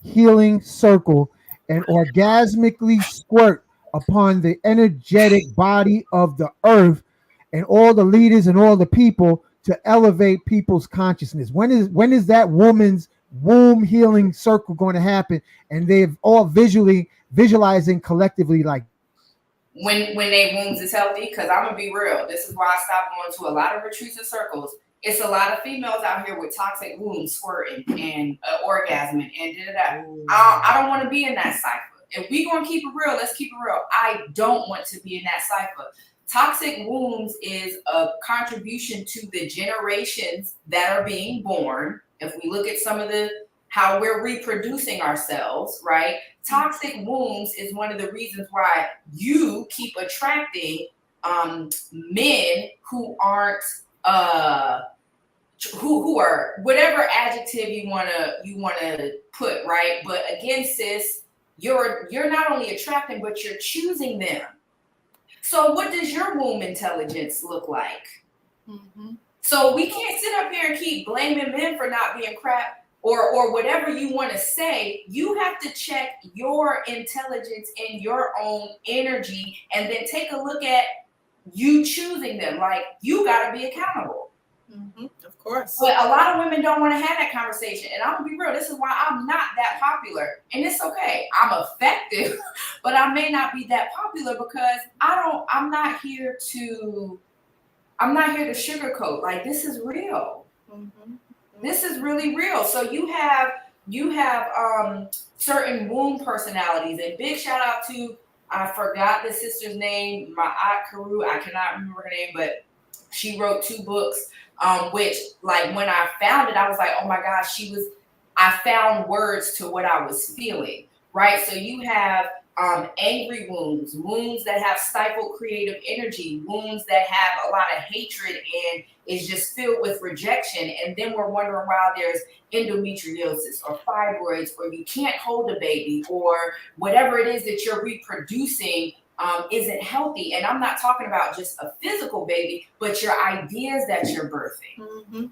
healing circle and orgasmically squirt upon the energetic body of the earth and all the leaders and all the people to elevate people's consciousness? When is that woman's womb healing circle going to happen? And they've all visualizing collectively like when they wombs is healthy. Because I'm gonna be real, this is why I stopped going to a lot of retreats and circles. It's a lot of females out here with toxic wombs, squirting and orgasming and I don't want to be in that cycle. If we gonna keep it real, let's keep it real. I don't want to be in that cycle. Toxic wombs is a contribution to the generations that are being born. If we look at some of how we're reproducing ourselves, right? Toxic wombs is one of the reasons why you keep attracting men who aren't who are whatever adjective you wanna put, right? But again, sis, you're not only attracting, but you're choosing them. So what does your womb intelligence look like? Mm-hmm. So we can't sit up here and keep blaming men for not being crap or whatever you want to say. You have to check your intelligence and your own energy and then take a look at you choosing them. Like, you got to be accountable. Mm-hmm. Of course. But a lot of women don't want to have that conversation. And I'm gonna be real, this is why I'm not that popular. And it's okay. I'm effective, but I may not be that popular because I'm not here to sugarcoat. Like, this is real. Mm-hmm. This is really real. So you have certain womb personalities, and big shout out to, I forgot the sister's name, my aunt Karu, I cannot remember her name, but she wrote 2 books, which, like, when I found it, I was like, oh my gosh, I found words to what I was feeling, right? So you have angry wombs, wombs that have stifled creative energy, wombs that have a lot of hatred and is just filled with rejection. And then we're wondering why there's endometriosis or fibroids, or you can't hold a baby, or whatever it is that you're reproducing isn't healthy. And I'm not talking about just a physical baby, but your ideas that you're birthing. Mm-hmm.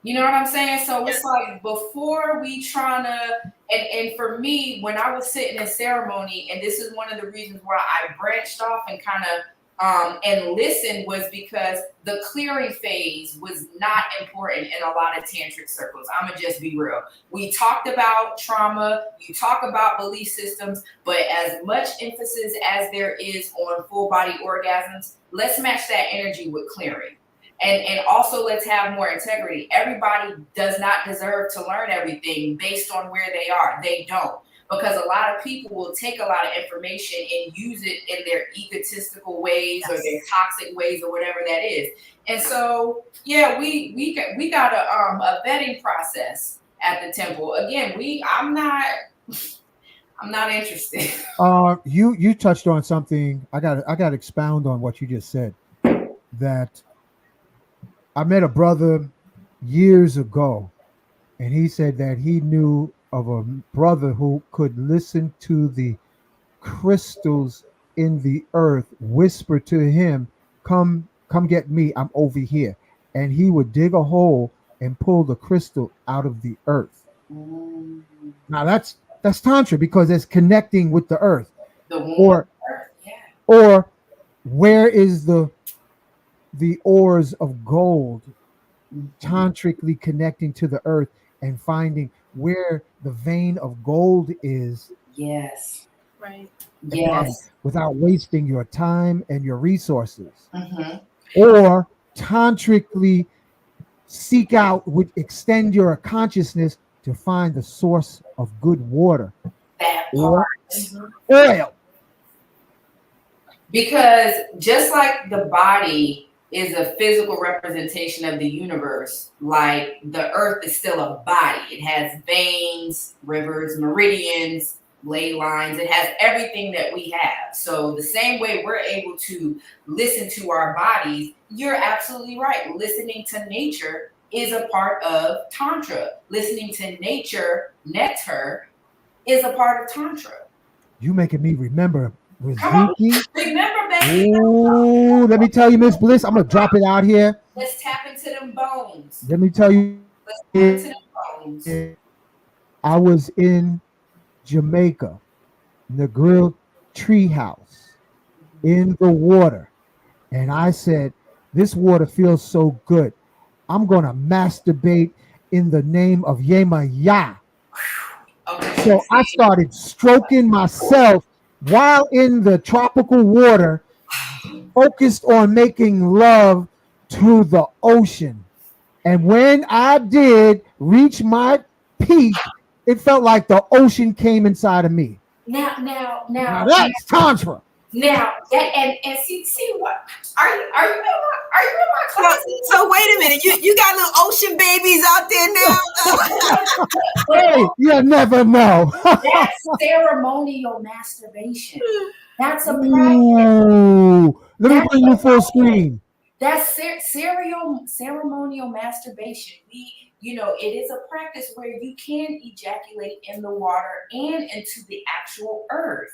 You know what I'm saying? So it's like, before we and for me, when I was sitting in ceremony, and this is one of the reasons why I branched off and kind of and listen was because the clearing phase was not important in a lot of tantric circles. I'm gonna just be real. We talked about trauma, you talk about belief systems, but as much emphasis as there is on full body orgasms, let's match that energy with clearing. And also let's have more integrity. Everybody does not deserve to learn everything based on where they are. They don't. Because a lot of people will take a lot of information and use it in their egotistical ways or their toxic ways or whatever that is. And so, yeah, we got a vetting process at the temple. Again, I'm not interested. You touched on something. I got to expound on what you just said. That I met a brother years ago, and he said that he knew of a brother who could listen to the crystals in the earth whisper to him, come get me, I'm over here. And he would dig a hole and pull the crystal out of the earth. Now that's Tantra, because it's connecting with the earth. Or where is the ores of gold, tantrically connecting to the earth and finding where the vein of gold is. Yes. Right. Yes. Without wasting your time and your resources. Or tantrically seek out, would extend your consciousness to find the source of good water. That or part. Oil. Because just like the body is a physical representation of the universe, like the earth is still a body. It has veins, rivers, meridians, ley lines. It has everything that we have. So the same way we're able to listen to our bodies, you're absolutely right. Listening to nature is a part of Tantra. Listening to nature, nectar, is a part of Tantra. You making me remember Riziki. Remember, baby. Ooh, let me tell you, Miss Bliss, I'm gonna drop it out here. Let's tap into them bones. Let me tell you, Let's tap into them bones. I was in Jamaica, Negril Treehouse, in the water, and I said, this water feels so good. I'm gonna masturbate in the name of Yema Yah. Okay. So I started stroking myself while in the tropical water, focused on making love to the ocean. And when I did reach my peak, it felt like the ocean came inside of me. Now That's Tantra. Now, and see what are you in my class? So wait a minute, you got little ocean babies out there now. Hey, you never know. That's ceremonial masturbation. That's a practice. Ooh, let me bring you full screen. That's ceremonial masturbation. It is a practice where you can ejaculate in the water and into the actual earth.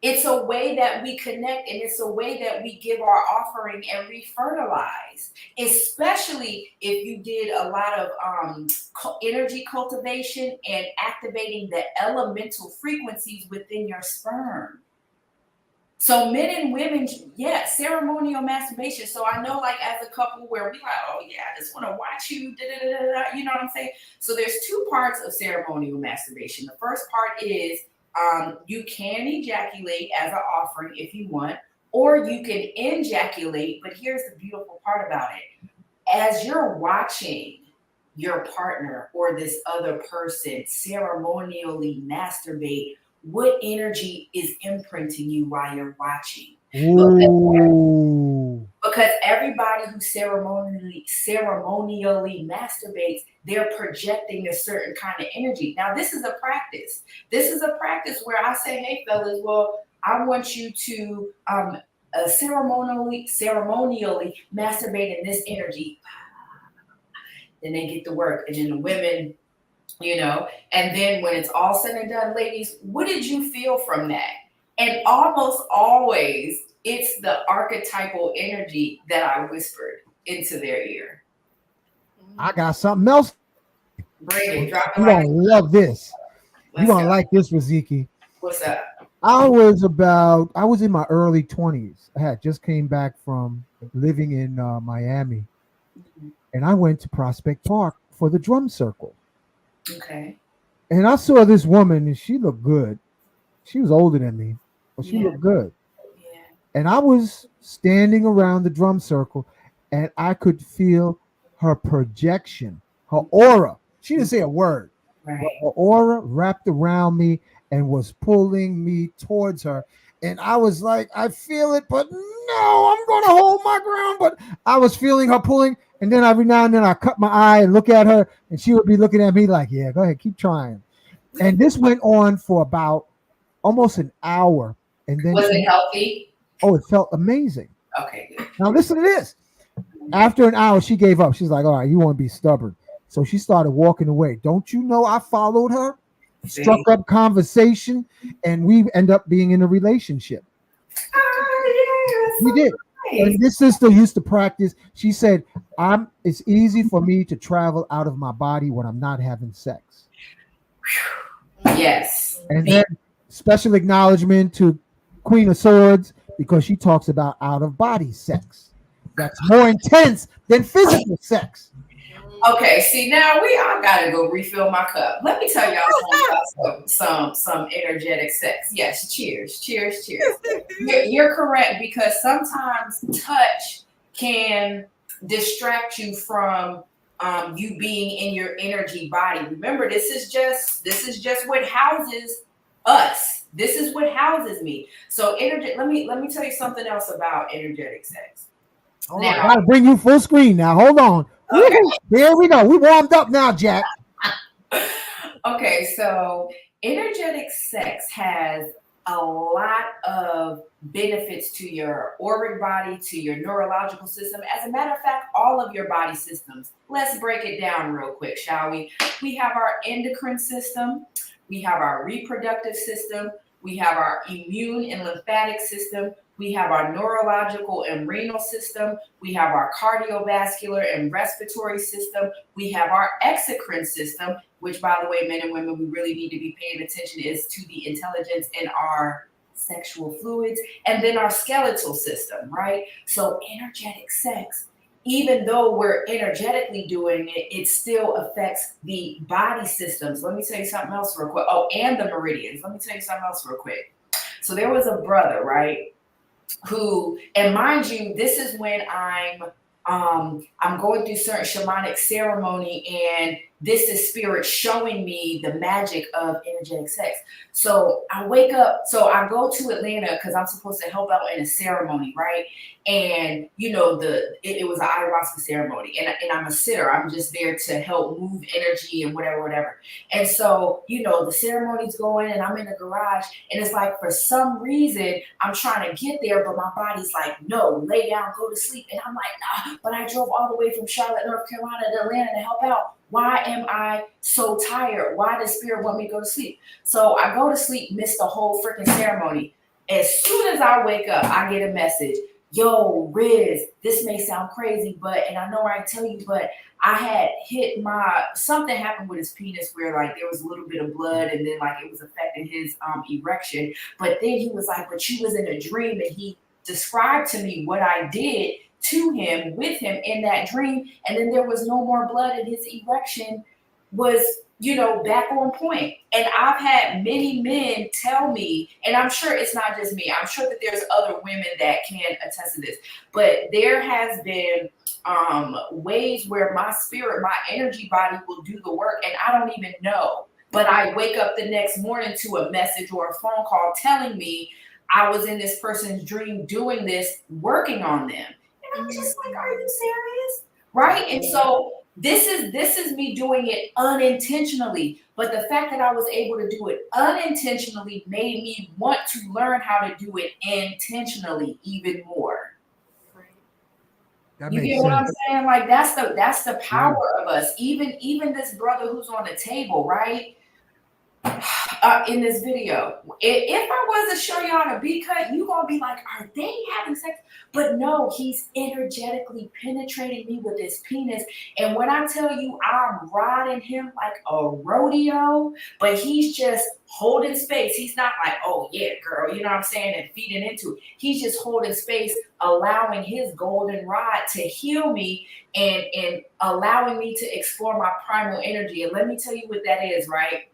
It's a way that we connect, and it's a way that we give our offering and refertilize, especially if you did a lot of energy cultivation and activating the elemental frequencies within your sperm. So men and women, ceremonial masturbation. So I know, like, as a couple where we like, oh yeah, I just want to watch you, you know what I'm saying? So there's two parts of ceremonial masturbation. The first part is you can ejaculate as an offering if you want, or you can ejaculate. But here's the beautiful part about it. As you're watching your partner or this other person ceremonially masturbate, what energy is imprinting you while you're watching? Because everybody who ceremonially masturbates, they're projecting a certain kind of energy. Now, this is a practice. This is a practice where I say, hey, fellas, well, I want you to ceremonially masturbate in this energy. Then they get to work. And then the women, and then when it's all said and done, ladies, what did you feel from that? And almost always, it's the archetypal energy that I whispered into their ear. I got something else. Bring it, drop it. You're going to love this. You're going to like this, Riziki. What's up? I was in my early 20s. I had just came back from living in Miami, and I went to Prospect Park for the drum circle. Okay. And I saw this woman, and she looked good. She was older than me, but she Yeah. looked good. Yeah. And I was standing around the drum circle, and I could feel her projection, her aura. She didn't say a word, but Right. her aura wrapped around me and was pulling me towards her. And I was like, I feel it, but no, I'm going to hold my ground. But I was feeling her pulling. And then every now and then I cut my eye and look at her, and she would be looking at me like, yeah, go ahead, keep trying. And this went on for about almost an hour. And then Was it healthy? oh, it felt amazing. Okay, good. Now listen to this. After an hour, she gave up. She's like, all right, you want to be stubborn. So she started walking away. Don't you know I followed her, struck up conversation, and we end up being in a relationship. Oh, yeah, We did. And this sister used to practice. She said, it's easy for me to travel out of my body when I'm not having sex. Yes. And then special acknowledgement to Queen of Swords, because she talks about out of body sex. That's more intense than physical sex. Okay, see now I gotta go refill my cup. Let me tell y'all something about some energetic sex. Yes, cheers. You're correct, because sometimes touch can distract you from you being in your energy body. Remember, this is just what houses us. This is what houses me. So let me tell you something else about energetic sex. Now, I gotta bring you full screen now. Hold on. Okay. There we go. We warmed up now, Jack. Okay, so energetic sex has a lot of benefits to your auric body, to your neurological system. As a matter of fact, all of your body systems. Let's break it down real quick, shall we? We have our endocrine system. We have our reproductive system. We have our immune and lymphatic system. We have our neurological and renal system. We have our cardiovascular and respiratory system. We have our exocrine system, which, by the way, men and women, we really need to be paying attention is to the intelligence in our sexual fluids, and then our skeletal system, right? So energetic sex, even though we're energetically doing it, it still affects the body systems. Let me tell you something else real quick. Oh, and the meridians. Let me tell you something else real quick. So there was a brother, right? Who, and mind you, this is when I'm going through certain shamanic ceremony, and this is spirit showing me the magic of energetic sex. So I wake up, so I go to Atlanta because I'm supposed to help out in a ceremony, right? And you know, it was an ayahuasca ceremony, and I'm a sitter. I'm just there to help move energy and whatever. And so, you know, the ceremony's going, and I'm in the garage, and it's like for some reason I'm trying to get there, but my body's like, no, lay down, go to sleep. And I'm like, nah, but I drove all the way from Charlotte, North Carolina to Atlanta to help out. Why am I so tired? Why does spirit want me to go to sleep? So I go to sleep, miss the whole freaking ceremony. As soon as I wake up, I get a message. Yo, Riz, this may sound crazy, and I know I tell you, but I had hit something happened with his penis where like there was a little bit of blood, and then like it was affecting his erection. But then he was like, but you was in a dream, and he described to me what I did to him, with him in that dream. And then there was no more blood, and his erection was, you know, back on point. And I've had many men tell me, and I'm sure it's not just me, I'm sure that there's other women that can attest to this, but there has been ways where my spirit, my energy body will do the work, and I don't even know. But I wake up the next morning to a message or a phone call telling me I was in this person's dream doing this, working on them. And I'm just like, are you serious? Right? And so this is me doing it unintentionally. But the fact that I was able to do it unintentionally made me want to learn how to do it intentionally even more. You get what I'm saying? Like that's the power of us. Even this brother who's on the table, right? in this video. If I was to show y'all a B cut, you gonna be like, are they having sex? But no, he's energetically penetrating me with his penis. And when I tell you I'm riding him like a rodeo, but he's just holding space. He's not like, oh yeah, girl, you know what I'm saying, and feeding into it. He's just holding space, allowing his golden rod to heal me and allowing me to explore my primal energy. And let me tell you what that is, right?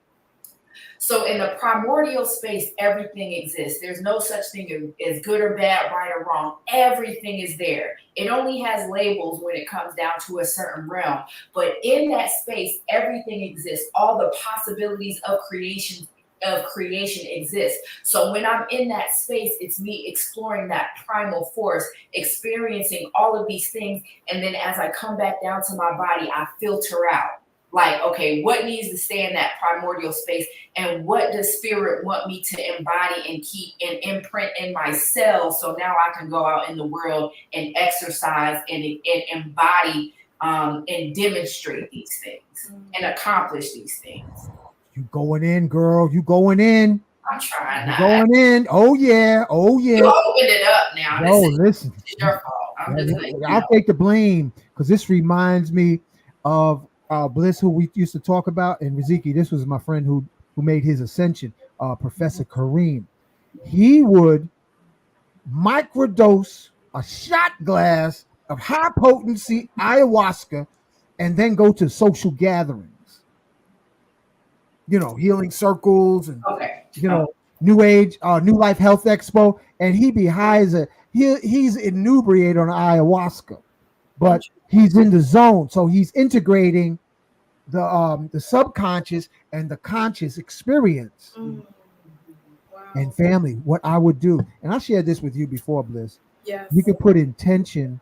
So in the primordial space, everything exists. There's no such thing as good or bad, right or wrong. Everything is there. It only has labels when it comes down to a certain realm. But in that space, everything exists. All the possibilities of creation exists. So when I'm in that space, it's me exploring that primal force, experiencing all of these things. And then as I come back down to my body, I filter out. Like, okay, what needs to stay in that primordial space, and what does spirit want me to embody and keep and imprint in my cells, so now I can go out in the world and exercise and embody and demonstrate these things and accomplish these things. You going in, girl. You going in. I'm trying You not. going in. Oh, yeah. Oh, yeah. You opened it up now. No, listen. It's your fault. I'm just like, I'll take the blame, because this reminds me of Bliss, who we used to talk about, and Riziki. This was my friend who made his ascension, Professor Kareem. He would microdose a shot glass of high potency ayahuasca and then go to social gatherings, healing circles and New Age, New Life Health Expo, and he be high as he's inebriated on ayahuasca, but he's in the zone, so he's integrating the subconscious and the conscious experience. Wow. And family, what I would do, and I shared this with you before, Bliss. Yes. You can put intention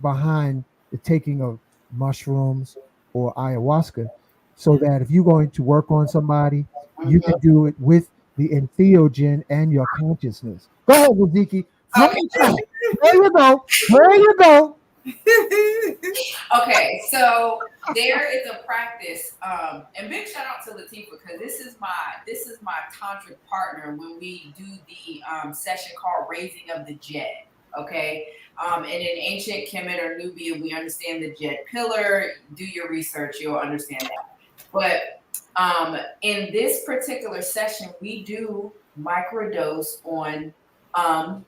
behind the taking of mushrooms or ayahuasca, so that if you're going to work on somebody, you can do it with the entheogen and your consciousness. Go ahead, Riziki. There you go. There you go. Okay, so there is a practice, and big shout out to Latifah, because this is my tantric partner when we do the session called Raising of the Jet. Okay, and in ancient Kemet or Nubia, we understand the jet pillar. Do your research, you'll understand that. But in this particular session, we do microdose on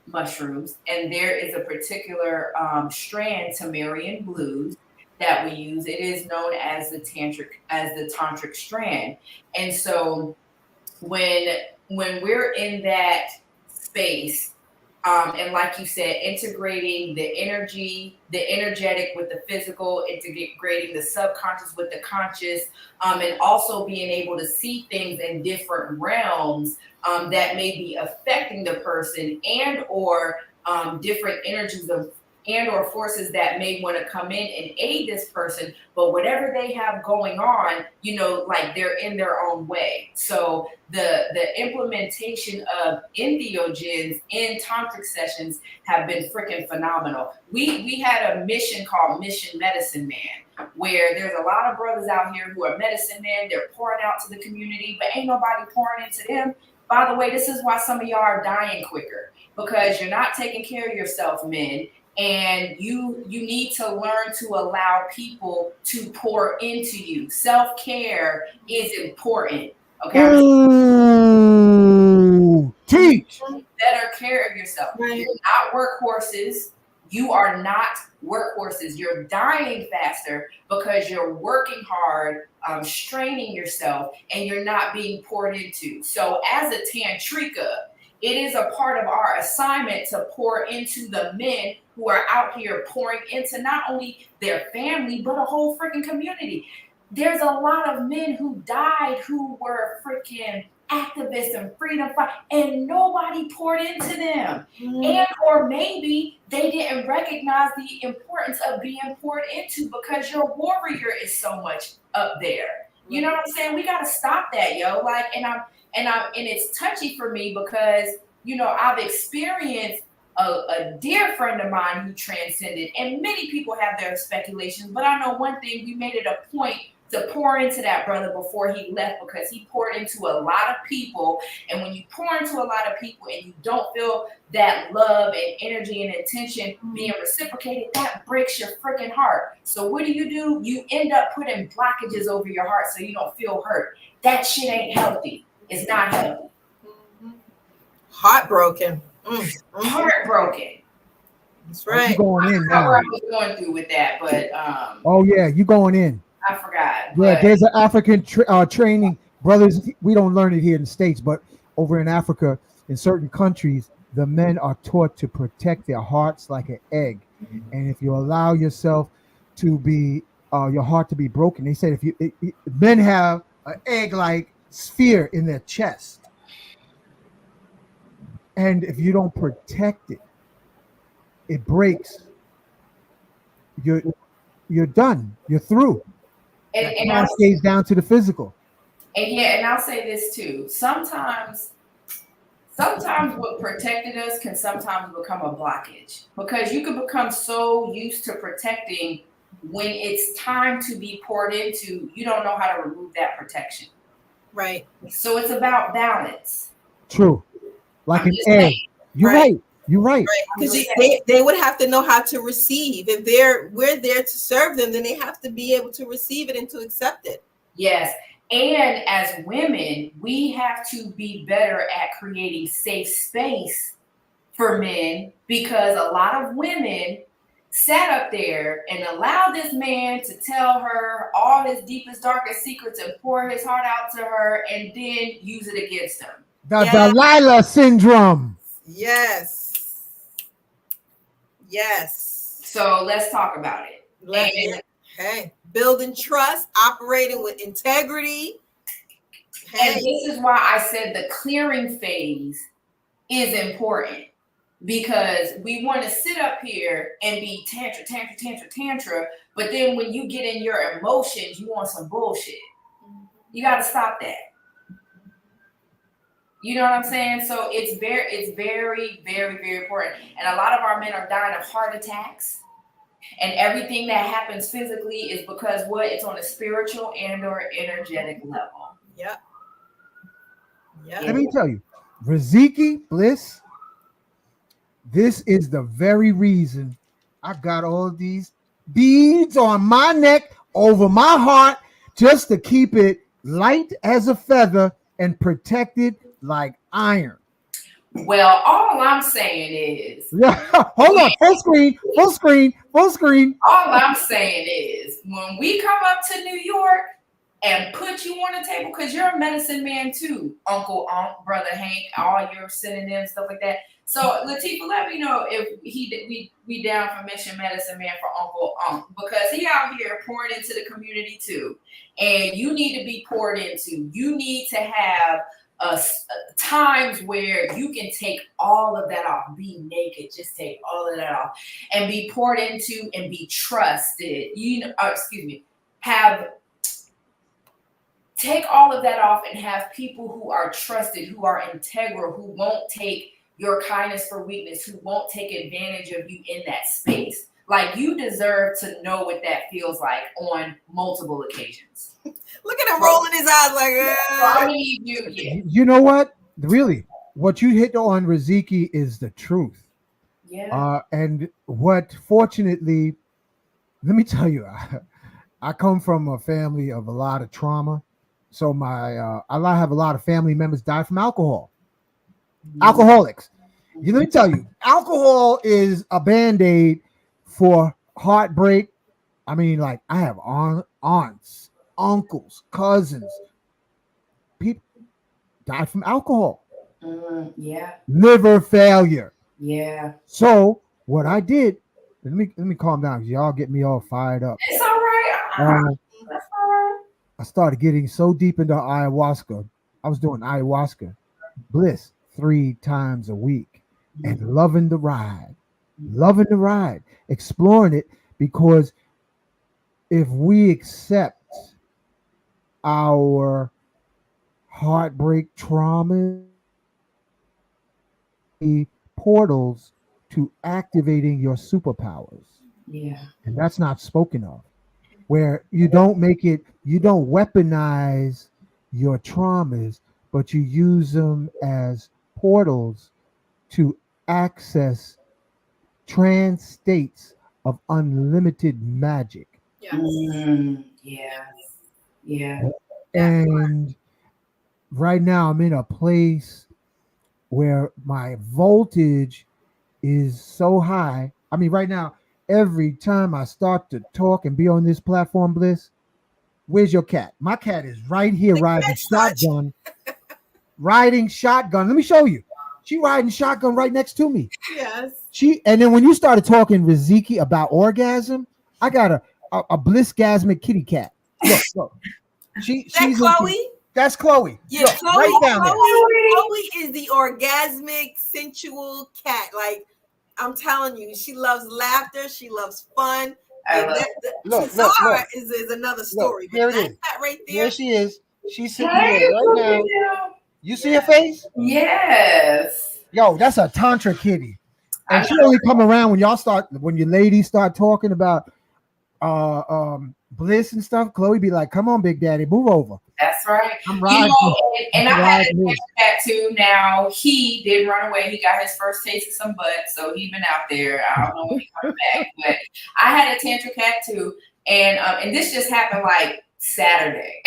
mushrooms, and there is a particular strand, Tamarian blues, that we use. It is known as the tantric strand. And so when we're in that space, and like you said, integrating the energetic with the physical, integrating the subconscious with the conscious, and also being able to see things in different realms that may be affecting the person, and or different energies of and or forces that may want to come in and aid this person, but whatever they have going on, like they're in their own way. So the implementation of entheogens in tantric sessions have been freaking phenomenal. We had a mission called Mission Medicine Man, where there's a lot of brothers out here who are medicine men. They're pouring out to the community, but ain't nobody pouring into them. By the way, this is why some of y'all are dying quicker, because you're not taking care of yourself, men. And you need to learn to allow people to pour into you. Self-care is important. Okay. Teach. Better care of yourself. Right. You're not workhorses. You are not workhorses. You're dying faster because you're working hard, straining yourself, and you're not being poured into. So as a tantrika, it is a part of our assignment to pour into the men who are out here pouring into not only their family, but a whole freaking community. There's a lot of men who died who were freaking activists and freedom fighters, and nobody poured into them. And or maybe they didn't recognize the importance of being poured into because your warrior is so much up there. You know what I'm saying? We got to stop that, yo. Like, and it's touchy for me because, I've experienced a dear friend of mine who transcended, and many people have their speculations, but I know one thing: we made it a point to pour into that brother before he left, because he poured into a lot of people. And when you pour into a lot of people and you don't feel that love and energy and attention being reciprocated, that breaks your freaking heart. So what do? You end up putting blockages over your heart so you don't feel hurt. That shit ain't healthy. It's not healthy. Heartbroken. Heartbroken. That's right. You going in I now? was going through with that, but Oh yeah, you going in? I forgot. Yeah, But there's an African training, brothers. We don't learn it here in the States, but over in Africa, in certain countries, the men are taught to protect their hearts like an egg. And if you allow yourself to be, your heart to be broken, they said men have an egg-like sphere in their chest, and if you don't protect it, it breaks. You're done. You're through. and That stays down to the physical. and I'll say this too. Sometimes what protected us can sometimes become a blockage, because you can become so used to protecting, when it's time to be poured into, you don't know how to remove that protection. Right. So it's about balance. True. Like I'm an just egg. saying. You're right. You're right. Because they would have to know how to receive. If we're there to serve them, then they have to be able to receive it and to accept it. Yes. And as women, we have to be better at creating safe space for men, because a lot of women sat up there and allowed this man to tell her all his deepest, darkest secrets and pour his heart out to her, and then use it against him. The Delilah syndrome. Yes. Yes. So let's talk about it. Hey, building trust, operating with integrity. Hey. And this is why I said the clearing phase is important, because we want to sit up here and be tantra, but then when you get in your emotions, you want some bullshit. You got to stop that. You know what I'm saying? So it's very, very, very important. And a lot of our men are dying of heart attacks. And everything that happens physically is because what? It's on a spiritual and or energetic level. Yep. Let me tell you, Riziki Bliss, this is the very reason I got all these beads on my neck over my heart, just to keep it light as a feather and protected like iron. Well, all I'm saying is, hold on, full screen. All I'm saying is, when we come up to New York and put you on the table, because you're a medicine man too, Uncle, Aunt, Brother Hank, all your synonyms, stuff like that. So Latifah, let me know if we down for Mission Medicine Man for Uncle Unc, because he out here pouring into the community too, and you need to be poured into. You need to have times where you can take all of that off, be naked, just take all of that off, and be poured into and be trusted. Take all of that off and have people who are trusted, who are integral, who won't take your kindness for weakness, who won't take advantage of you in that space. Like, you deserve to know what that feels like on multiple occasions. Look at him rolling his eyes like, I need you. Yeah. You know what? Really, what you hit on, Riziki, is the truth. Yeah. And what, fortunately, let me tell you, I come from a family of a lot of trauma. So I have a lot of family members die from alcohol. Alcoholics. Let me tell you, alcohol is a Band-Aid for heartbreak. I mean, like, I have aunts, uncles, cousins. People die from alcohol. Yeah. Liver failure. Yeah. So what I did, let me calm down, because y'all get me all fired up. It's all right. That's all right. I started getting so deep into ayahuasca. I was doing ayahuasca bliss 3 times a week and loving the ride, exploring it, because if we accept our heartbreak trauma, portals to activating your superpowers. Yeah. And that's not spoken of. where you don't weaponize your traumas, but you use them as portals to access trance states of unlimited magic. Yes. Yeah. Yeah. And right now I'm in a place where my voltage is so high. I mean, right now, every time I start to talk and be on this platform, Bliss, where's your cat? My cat is right here The riding cat's touch. shotgun. Riding shotgun. Let me show you. She riding shotgun right next to me. Yes. And then when you started talking Riziki about orgasm, I got a blissgasmic kitty cat. Look. She's Chloe? That's Chloe. Yeah, Look, Chloe, right down there. Chloe is the orgasmic, sensual cat. Like, I'm telling you, she loves laughter. She loves fun. Look. Zara is another story. Look, here but it that is. cat right there. Here she is. She's sitting here right now. You see her face? Yes. Yo, that's a Tantra kitty. And she only come around when you ladies start talking about bliss and stuff. Chloe be like, "Come on, Big Daddy, move over." That's right. I'm riding. And I had a cat too. Now he did run away. He got his first taste of some butt, so he's been out there. I don't know when he's coming back. But I had a Tantra cat too, and this just happened like Saturday.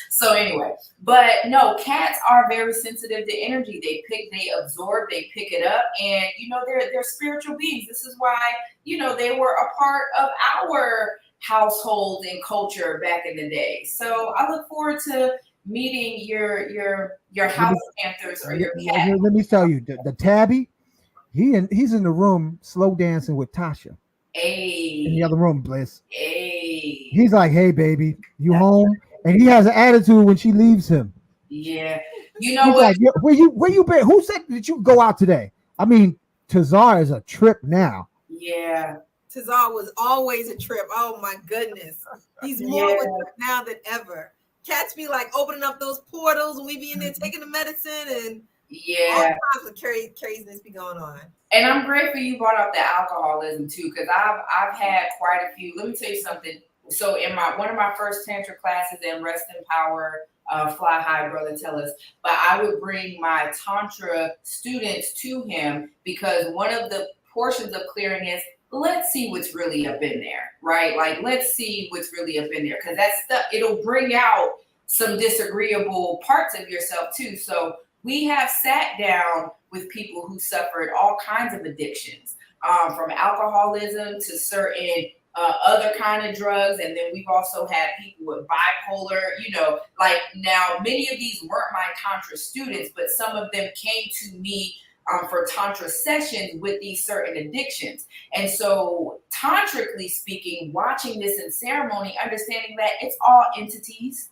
So anyway, but no, cats are very sensitive to energy. They absorb, they pick it up, and they're spiritual beings. This is why they were a part of our household and culture back in the day. So I look forward to meeting your house panthers or your cat. Let me tell you, the tabby, he's in the room slow dancing with Tasha. Hey. In the other room, Bliss. Hey. He's like, "Hey, baby, you home?" And he has an attitude when she leaves him. Yeah. He's like, where you been? Who said that you go out today? I mean, Tazar is a trip now. Yeah. Tazar was always a trip. Oh my goodness. He's more with her now than ever. Cats be like opening up those portals and we be in there taking the medicine and all kinds of craziness be going on. And I'm grateful you brought up the alcoholism too, because I've had quite a few. Let me tell you something. So in one of my first Tantra classes in Rest in Power, Fly High, Brother Tell Us, but I would bring my Tantra students to him because one of the portions of clearing is, let's see what's really up in there, right? Like, let's see what's really up in there, because that stuff, it'll bring out some disagreeable parts of yourself too. So we have sat down with people who suffered all kinds of addictions, from alcoholism to certain other kind of drugs. And then we've also had people with bipolar, like now many of these weren't my Tantra students, but some of them came to me for Tantra sessions with these certain addictions. And so tantrically speaking, watching this in ceremony, understanding that it's all entities.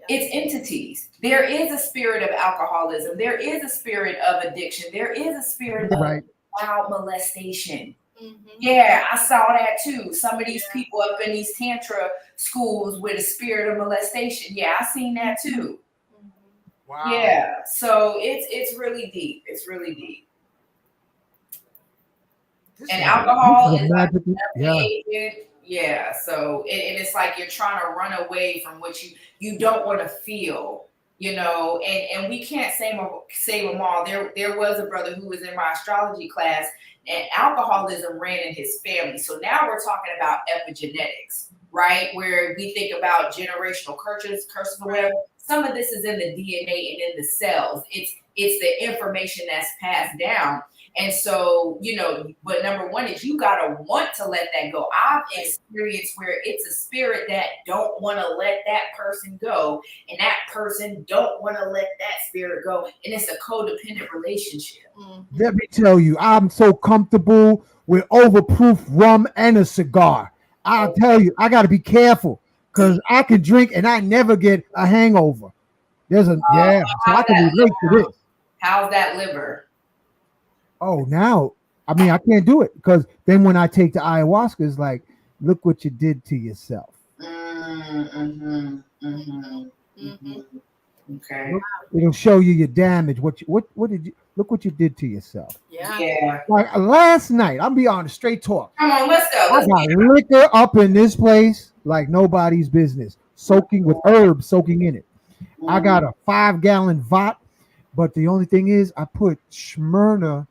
It's entities. There is a spirit of alcoholism. There is a spirit of addiction. There is a spirit of child molestation. Mm-hmm. Yeah, I saw that too. Some of these people up in these Tantra schools with a spirit of molestation. Yeah, I seen that too. Wow. Yeah, so it's really deep. It's really deep. And alcohol is like agent. Yeah, so it's like you're trying to run away from what you don't want to feel, and we can't save them all. There was a brother who was in my astrology class, and alcoholism ran in his family. So now we're talking about epigenetics, right? Where we think about generational curses or whatever. Some of this is in the DNA and in the cells. It's the information that's passed down. And so, but number one is you got to want to let that go. I've experienced where it's a spirit that don't want to let that person go. And that person don't want to let that spirit go. And it's a codependent relationship. Mm-hmm. Let me tell you, I'm so comfortable with overproof rum and a cigar. I'll tell you, I got to be careful because I can drink and I never get a hangover. So I can relate to this. How's that liver? Oh, now, I mean, I can't do it because then when I take the ayahuasca, it's like, look what you did to yourself. Mm-hmm. Mm-hmm. Okay. It'll show you your damage. What did you look what you did to yourself? Yeah. Yeah. Like last night, I'm be honest, straight talk. Come on, let's go. I Let's got liquor up in this place like nobody's business, soaking with herbs soaking in it. I got a 5-gallon vat, but the only thing is I put Smyrna,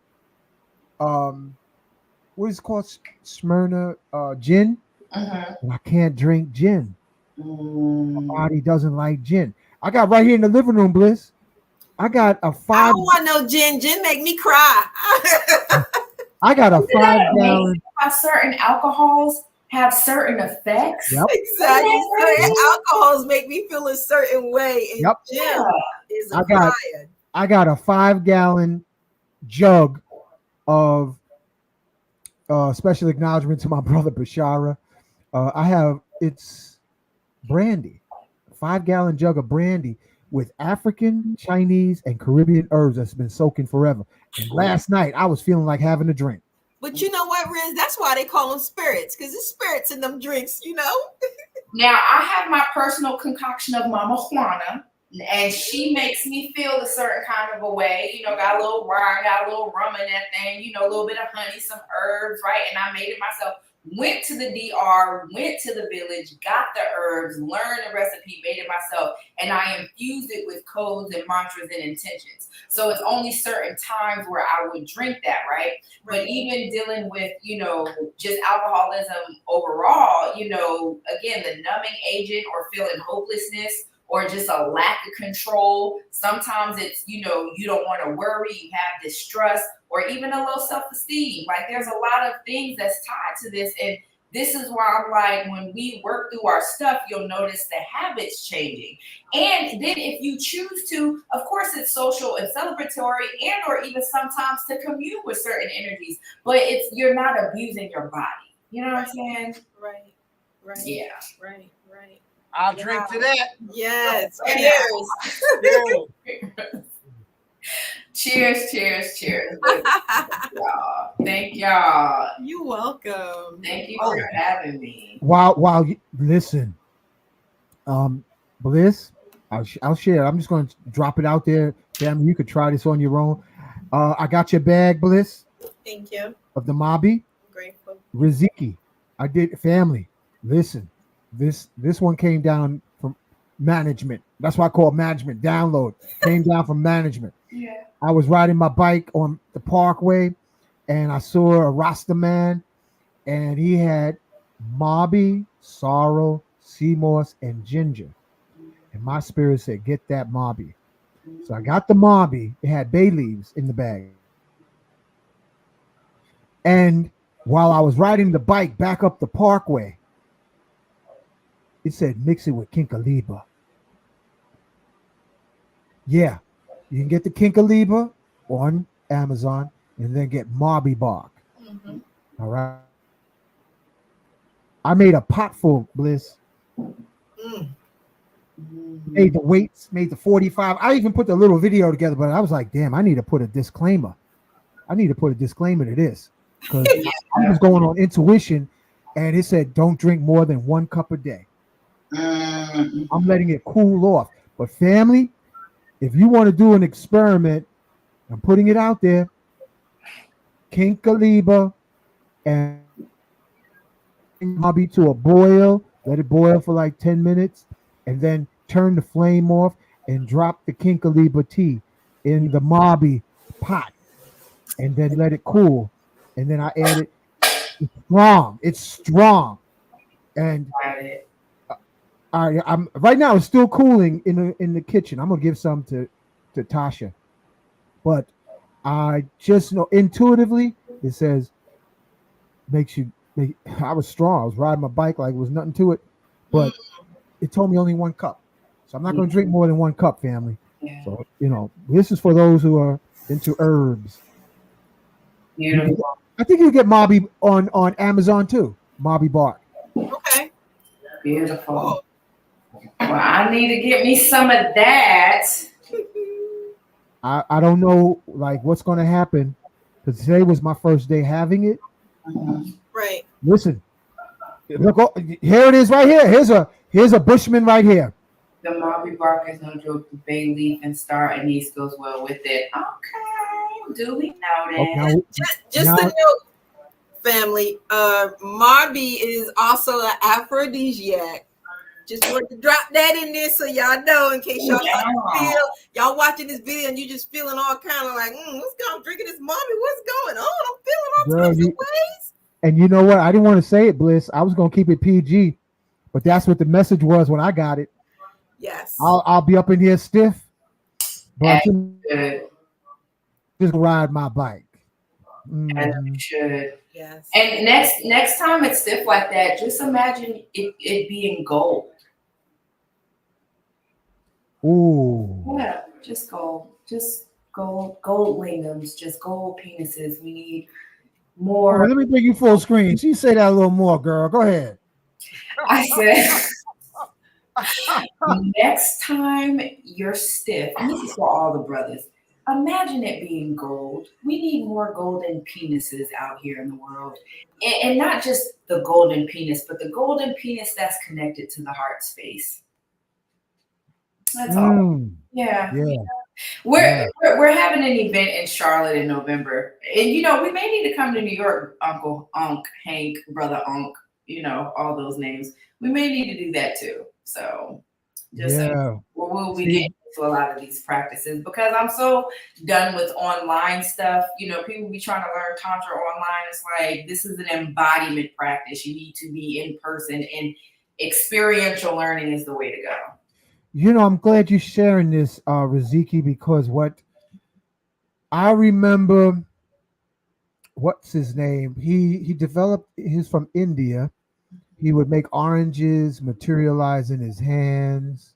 what is it called? Smyrna gin. And I can't drink gin. My body doesn't like gin. I got right here in the living room, Bliss. I got a I 5. don't want no gin. Gin make me cry. I got a 5-gallon. How certain alcohols have certain effects. Yep. Exactly. Yep. Certain alcohols make me feel a certain way. And Yep. gin is a I got fire. I got a 5-gallon jug of special acknowledgement to my brother Bashara. It's brandy, 5-gallon jug of brandy with African, Chinese, and Caribbean herbs that's been soaking forever. And last night I was feeling like having a drink. But you know what, Riz? That's why they call them spirits, because there's spirits in them drinks, you know? Now, I have my personal concoction of Mama Juana, and she makes me feel a certain kind of a way. You know, got a little wine, got a little rum in that thing, you know, a little bit of honey, some herbs, right? And I made it myself. Went to the DR, went to the village, got the herbs, learned the recipe, made it myself, and I infused it with codes and mantras and intentions. So it's only certain times where I would drink that, right? But even dealing with, you know, just alcoholism overall, you know, again, the numbing agent or feeling hopelessness or just a lack of control. Sometimes it's, you know, you don't want to worry, you have distrust, or even a low self-esteem. Like there's a lot of things that's tied to this. And this is why I'm like, when we work through our stuff, you'll notice the habits changing. And then if you choose to, of course, it's social and celebratory and or even sometimes to commune with certain energies, but you're not abusing your body. You know what I'm saying? Right. Yeah. Right. I'll drink to that. Yes. Cheers. Cheers. Thank y'all. You're welcome. Thank you for having me. While you listen, Bliss, I'll share. I'm just going to drop it out there. Family, you could try this on your own. I got your bag, Bliss. Thank you. Of the Mobby. Grateful. Riziki. I did. Family, listen. This one came down from management. That's why I call it management. Download came down from management. Yeah. I was riding my bike on the parkway, and I saw a Rasta man, and he had Mobby, sorrel, sea moss, and ginger. And my spirit said, "Get that Mobby." So I got the Mobby. It had bay leaves in the bag. And while I was riding the bike back up the parkway, it said, "Mix it with Kinkaliba." Yeah, you can get the Kinkaliba on Amazon and then get Mobby bark. Mm-hmm. All right. I made a pot full, Bliss. Made the weights, made the 45. I even put the little video together, but I was like, damn, I need to put a disclaimer. I need to put a disclaimer to this because I was going on intuition and it said, don't drink more than 1 cup a day. I'm letting it cool off. But family, if you want to do an experiment, I'm putting it out there. Kinkaliba and Mobby to a boil. Let it boil for like 10 minutes. And then turn the flame off and drop the Kinkaliba tea in the Mobby pot. And then let it cool. And then I add it. It's strong. It's strong. And I'm right now it's still cooling in the kitchen. I'm gonna give some to Tasha, but I just know intuitively it says I was strong. I was riding my bike like it was nothing to it, but it told me only 1 cup, so I'm not gonna drink more than 1 cup, family. Yeah. So this is for those who are into herbs. Beautiful. I think you get Mobby on Amazon too. Mobby bark. Okay. Beautiful. Well, I need to get me some of that. I don't know like what's going to happen because today was my first day having it. Right. Listen, look, here it is right here. Here's a Bushman right here. The Mobby bark is no joke. The bay leaf and star anise goes well with it. Okay, duly noted. now, Just now, a note, family. Marby is also an aphrodisiac. Just want to drop that in there so y'all know, in case y'all y'all watching this video and you just feeling all kind of like, what's going on? Drinking this Marby? What's going on? I'm feeling all girl, types of ways. and you know what? I didn't want to say it, Bliss. I was gonna keep it PG, but that's what the message was when I got it. Yes. I'll be up in here stiff, but Good. just ride my bike. As you should. Yes. And next time it's stiff like that, just imagine it being gold. Ooh. Yeah, just gold. Just gold lingams, just gold penises. We need more. Let me bring you full screen. She say that a little more, girl. Go ahead. I said next time you're stiff, and this is for all the brothers, imagine it being gold. We need more golden penises out here in the world. And not just the golden penis, but the golden penis that's connected to the heart space. That's all. Yeah. We're having an event in Charlotte in November. And we may need to come to New York, Uncle Unc, Hank, Brother Unc, all those names. We may need to do that too. So we'll be getting into a lot of these practices because I'm so done with online stuff. People be trying to learn Tantra online. It's like, this is an embodiment practice. You need to be in person, and experiential learning is the way to go. I'm glad you're sharing this, Riziki, because what I remember, what's his name? He developed, he's from India. He would make oranges materialize in his hands,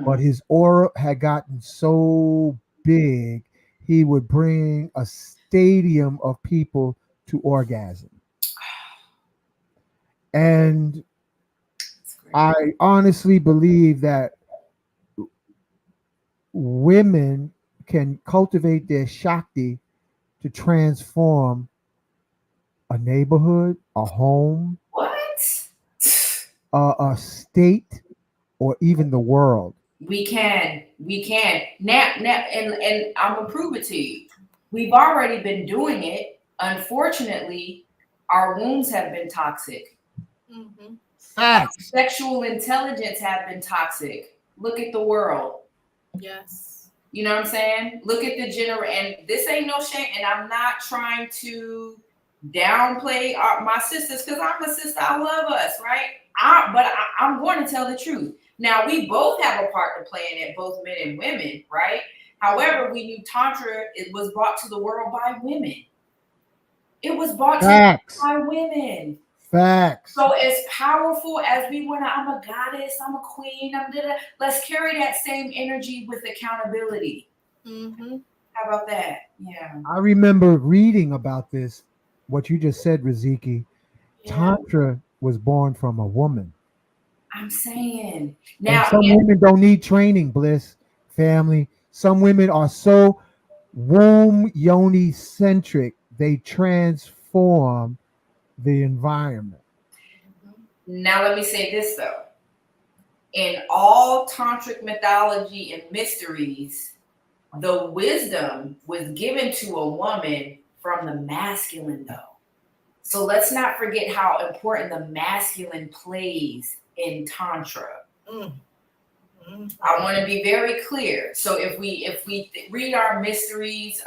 but his aura had gotten so big, he would bring a stadium of people to orgasm. And I honestly believe that women can cultivate their Shakti to transform a neighborhood, a home, a state, or even the world. We can. Now, and I'm gonna prove it to you. We've already been doing it. Unfortunately, our wombs have been toxic. Our sexual intelligence have been toxic. Look at the world. Yes. You know what I'm saying? Look at the and this ain't no shame. And I'm not trying to downplay my sisters, because I'm a sister. I love us, right? But I'm going to tell the truth. Now, we both have a part to play in it, both men and women, right? However, we knew Tantra, it was brought to the world by women. It was brought to the world by women. Facts. So as powerful as we want to, I'm a goddess, I'm a queen, let's carry that same energy with accountability. How about that? Yeah. I remember reading about this, what you just said, Riziki. Tantra was born from a woman. I'm saying. Now, and some women don't need training, Bliss, family. Some women are so womb yoni centric, they transform the environment. Now, let me say this, though. In all tantric mythology and mysteries, the wisdom was given to a woman from the masculine, though. So let's not forget how important the masculine plays in Tantra. I want to be very clear. So if we read our mysteries,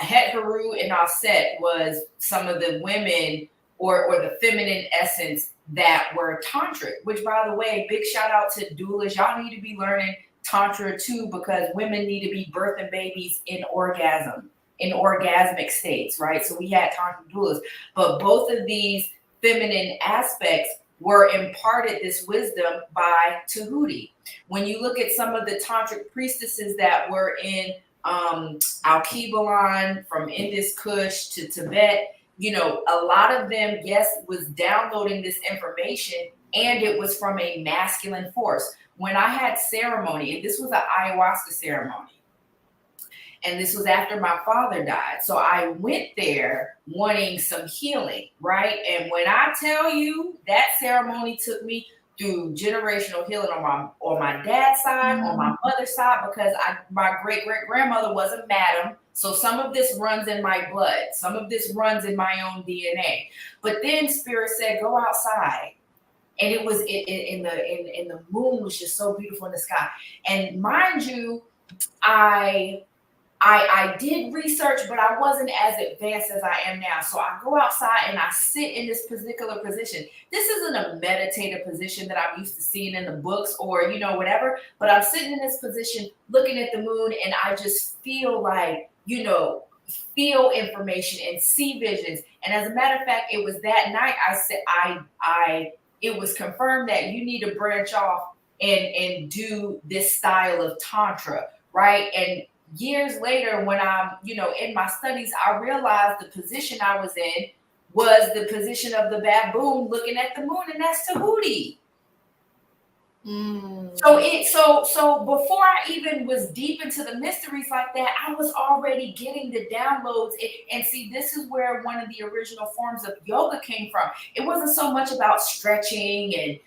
Het Haru and Aset was some of the women or the feminine essence that were tantric, which, by the way, big shout out to doulas. Y'all need to be learning Tantra too, because women need to be birthing babies in orgasmic states, right? So we had Tantra doulas, but both of these feminine aspects were imparted this wisdom by Tahuti. When you look at some of the tantric priestesses that were in Alkebulan, from Indus Kush to Tibet, a lot of them, was downloading this information, and it was from a masculine force. When I had ceremony, and this was an ayahuasca ceremony, and this was after my father died. So I went there wanting some healing, right? And when I tell you, that ceremony took me through generational healing on my dad's side, on my mother's side, because my great grandmother was a madam. So some of this runs in my blood. Some of this runs in my own DNA. But then Spirit said, go outside. And it was in the moon was just so beautiful in the sky. And mind you, I did research, but I wasn't as advanced as I am now. So I go outside and I sit in this particular position. This isn't a meditative position that I'm used to seeing in the books or, whatever, but I'm sitting in this position looking at the moon, and I just feel like, feel information and see visions. And as a matter of fact, it was that night I said, it was confirmed that you need to branch off and do this style of Tantra, right? And years later, when I'm, in my studies, I realized the position I was in was the position of the baboon looking at the moon, and that's Tahuti. So before I even was deep into the mysteries like that, I was already getting the downloads. And see, this is where one of the original forms of yoga came from. It wasn't so much about stretching and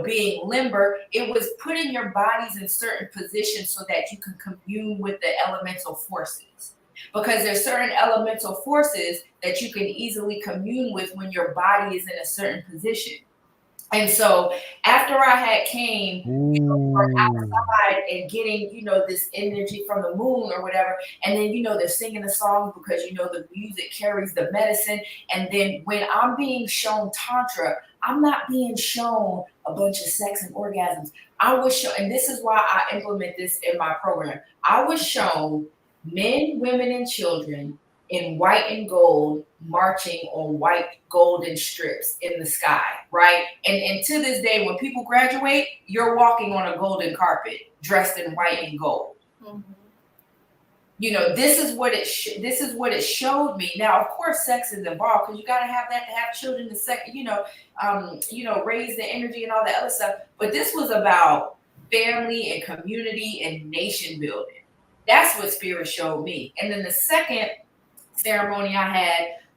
being limber. It was putting your bodies in certain positions so that you can commune with the elemental forces. Because there's certain elemental forces that you can easily commune with when your body is in a certain position. And so after I had came from outside and getting, this energy from the moon or whatever, and then, they're singing the songs because, the music carries the medicine. And then when I'm being shown Tantra, I'm not being shown a bunch of sex and orgasms. I was shown, and this is why I implement this in my program. I was shown men, women, and children in white and gold marching on white golden strips in the sky, right? And to this day, when people graduate, you're walking on a golden carpet dressed in white and gold. Mm-hmm. This is what it showed me. Now, of course, sex is involved because you got to have that to have children to raise the energy and all that other stuff. But this was about family and community and nation building. That's what Spirit showed me. And then the second ceremony I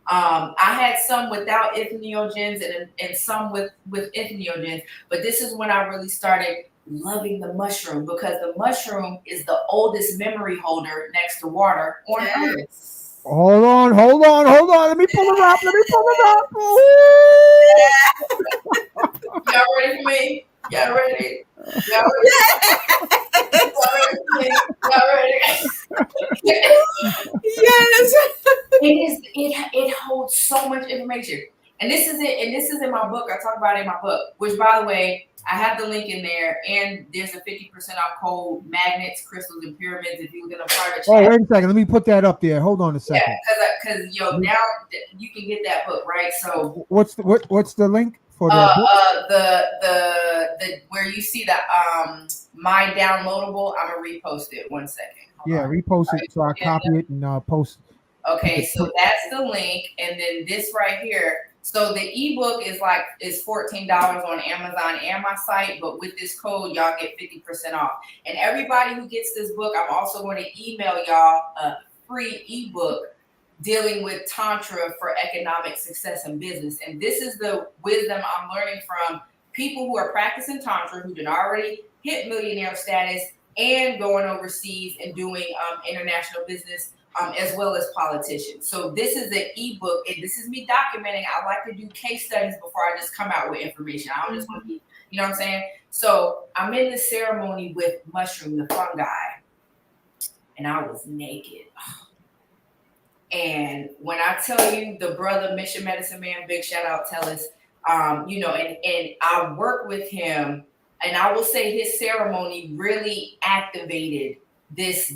had some without entheogens and some with entheogens, but this is when I really started loving the mushroom, because the mushroom is the oldest memory holder next to water on Earth. Hold on. Let me pull it up. Y'all ready for me? Y'all ready? Yes. It holds so much information. And this is it. And this is in my book. I talk about it in my book, which, by the way, I have the link in there. And there's a 50% off code, magnets, crystals, and pyramids. If you look at a private chat. Oh, wait a second. Let me put that up there. Hold on a second. Yeah, because now you can get that book, right? So what's the link for that book? The where you see the my downloadable. I'm gonna repost it. 1 second. Hold on. Repost it so I copy it and post. Okay, so that's the link, and then this right here. So the ebook is $14 on Amazon and my site, but with this code, y'all get 50% off. And everybody who gets this book, I'm also going to email y'all a free ebook dealing with Tantra for economic success and business. And this is the wisdom I'm learning from people who are practicing Tantra, who did already hit millionaire status and going overseas and doing international business, as well as politicians. So this is an ebook, and this is me documenting. I like to do case studies before I just come out with information. I don't just want to be, you know what I'm saying? So I'm in the ceremony with mushroom, the fungi, and I was naked. And when I tell you, the brother, Mission Medicine Man, big shout out, Tellis, and I work with him, and I will say his ceremony really activated this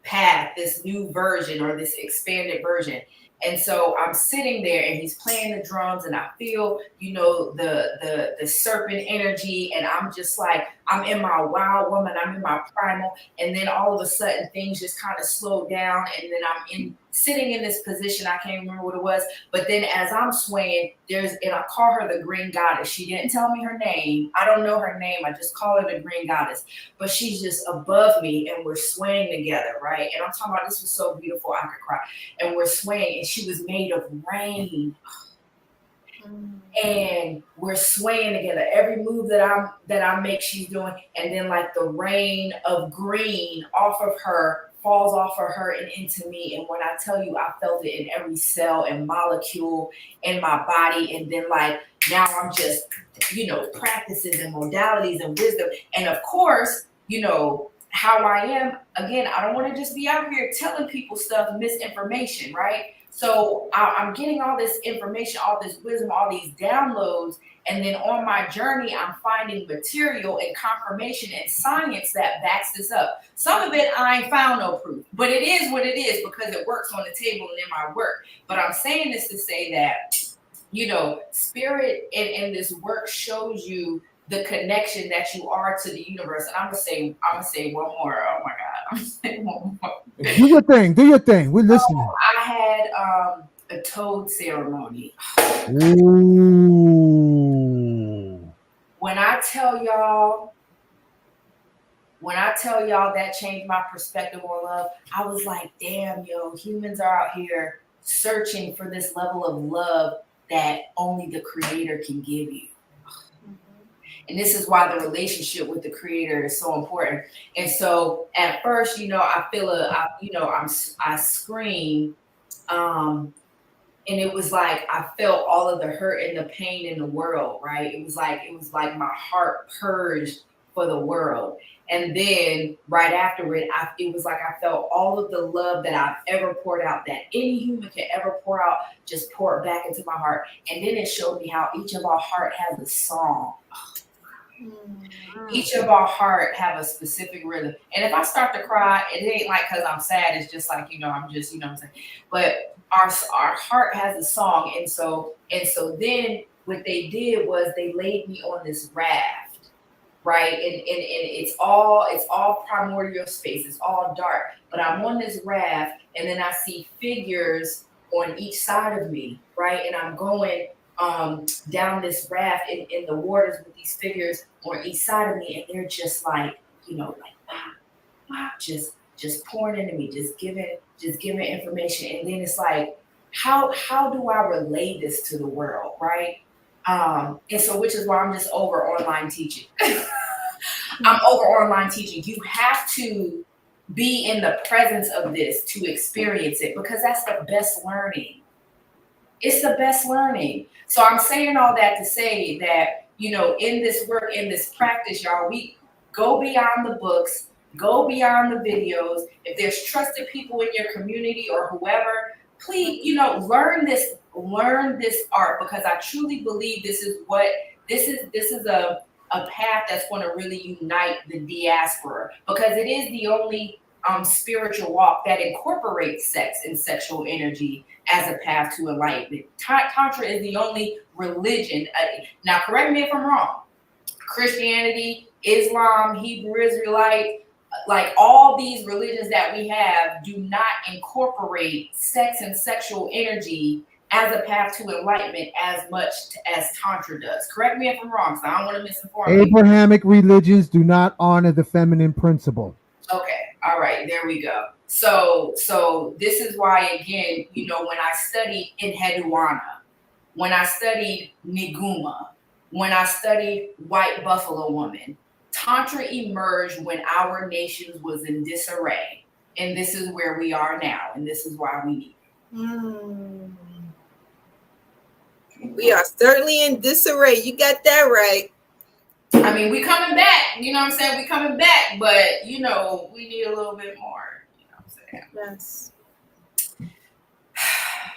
path, this new version or this expanded version. And so I'm sitting there and he's playing the drums and I feel, the serpent energy, and I'm just like, I'm in my wild woman, I'm in my primal. And then all of a sudden things just kind of slow down. And then I'm sitting in this position. I can't remember what it was. But then as I'm swaying, and I call her the Green Goddess. She didn't tell me her name. I don't know her name. I just call her the Green Goddess. But she's just above me and we're swaying together, right? And I'm talking about, this was so beautiful, I could cry. And we're swaying, and she was made of rain. And we're swaying together. Every move that I make, she's doing, and then like the rain of green off of her falls off of her and into me. And when I tell you, I felt it in every cell and molecule in my body. And then like now I'm just, practices and modalities and wisdom. And of course, how I am. Again, I don't want to just be out here telling people stuff, misinformation, right? So I'm getting all this information, all this wisdom, all these downloads. And then on my journey, I'm finding material and confirmation and science that backs this up. Some of it, I ain't found no proof, but it is what it is because it works on the table and in my work. But I'm saying this to say that, spirit and this work shows you the connection that you are to the universe. And I'm gonna say one more. Oh my God, I'm gonna say one more. Do your thing. We're listening. I had a toad ceremony. Ooh. When I tell y'all that changed my perspective on love, I was like, damn, humans are out here searching for this level of love that only the Creator can give you. And this is why the relationship with the Creator is so important. And so at first, I feel I scream. And it was like, I felt all of the hurt and the pain in the world, right? It was like my heart purged for the world. And then right afterward, it was like I felt all of the love that I've ever poured out, that any human can ever pour out, just pour it back into my heart. And then it showed me how each of our heart has a song. Each of our heart have a specific rhythm. And if I start to cry, it ain't like because I'm sad. It's just like, I'm just, what I'm saying. But our heart has a song. And so then what they did was they laid me on this raft, right? And it's all primordial space. It's all dark. But I'm on this raft and then I see figures on each side of me, right? And I'm going down this raft in the waters with these figures on each side of me, and they're just like, wow, just pouring into me, just giving information. And then it's like, how do I relay this to the world, right? And so, which is why I'm just over online teaching. I'm over online teaching. You have to be in the presence of this to experience it, because that's the best learning. It's the best learning. So I'm saying all that to say that, in this work, in this practice, y'all, we go beyond the books, go beyond the videos. If there's trusted people in your community or whoever, please, learn this art, because I truly believe this is a path that's going to really unite the diaspora, because it is the only spiritual walk that incorporates sex and sexual energy as a path to enlightenment. Tantra is the only religion. Now, correct me if I'm wrong. Christianity, Islam, Hebrew Israelite, like all these religions that we have do not incorporate sex and sexual energy as a path to enlightenment as much as Tantra does. Correct me if I'm wrong, so I don't want to misinform you. Abrahamic religions do not honor the feminine principle. Okay. All right. There we go. So this is why, again, when I studied in Hedwana, when I studied Niguma, when I studied White Buffalo Woman, Tantra emerged when our nation was in disarray. And this is where we are now. And this is why we need it. We are certainly in disarray. You got that right. I mean, we coming back. You know what I'm saying? We coming back, but we need a little bit more. You know what I'm saying? Yes.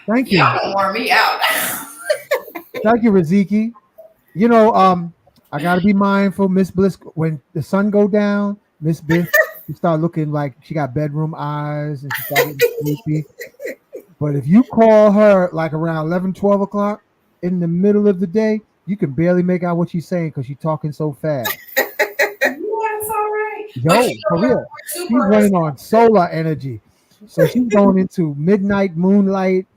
Thank you. Y'all gonna warm me out. Thank you, Riziki. I gotta be mindful, Miss Bliss. When the sun go down, Miss Bliss, she start looking like she got bedroom eyes and she start getting sleepy. But if you call her like around 11, 12 o'clock in the middle of the day, you can barely make out what she's saying because she's talking so fast. Yeah, it's all right. Yo, for real. She's running on solar energy. So she's going into midnight moonlight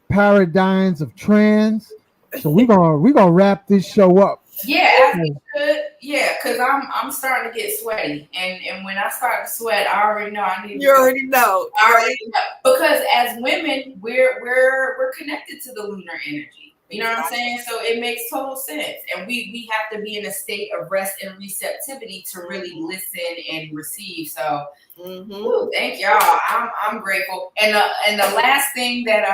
paradigms of trance. So we're gonna wrap this show up. Yeah, as we should. Yeah, because I'm starting to get sweaty. And when I start to sweat, I already know I need to You already know. I already know. Because as women, we're connected to the lunar energy. You know what I'm saying? So it makes total sense. And we have to be in a state of rest and receptivity to really listen and receive. So ooh, thank y'all. I'm grateful. And the last thing that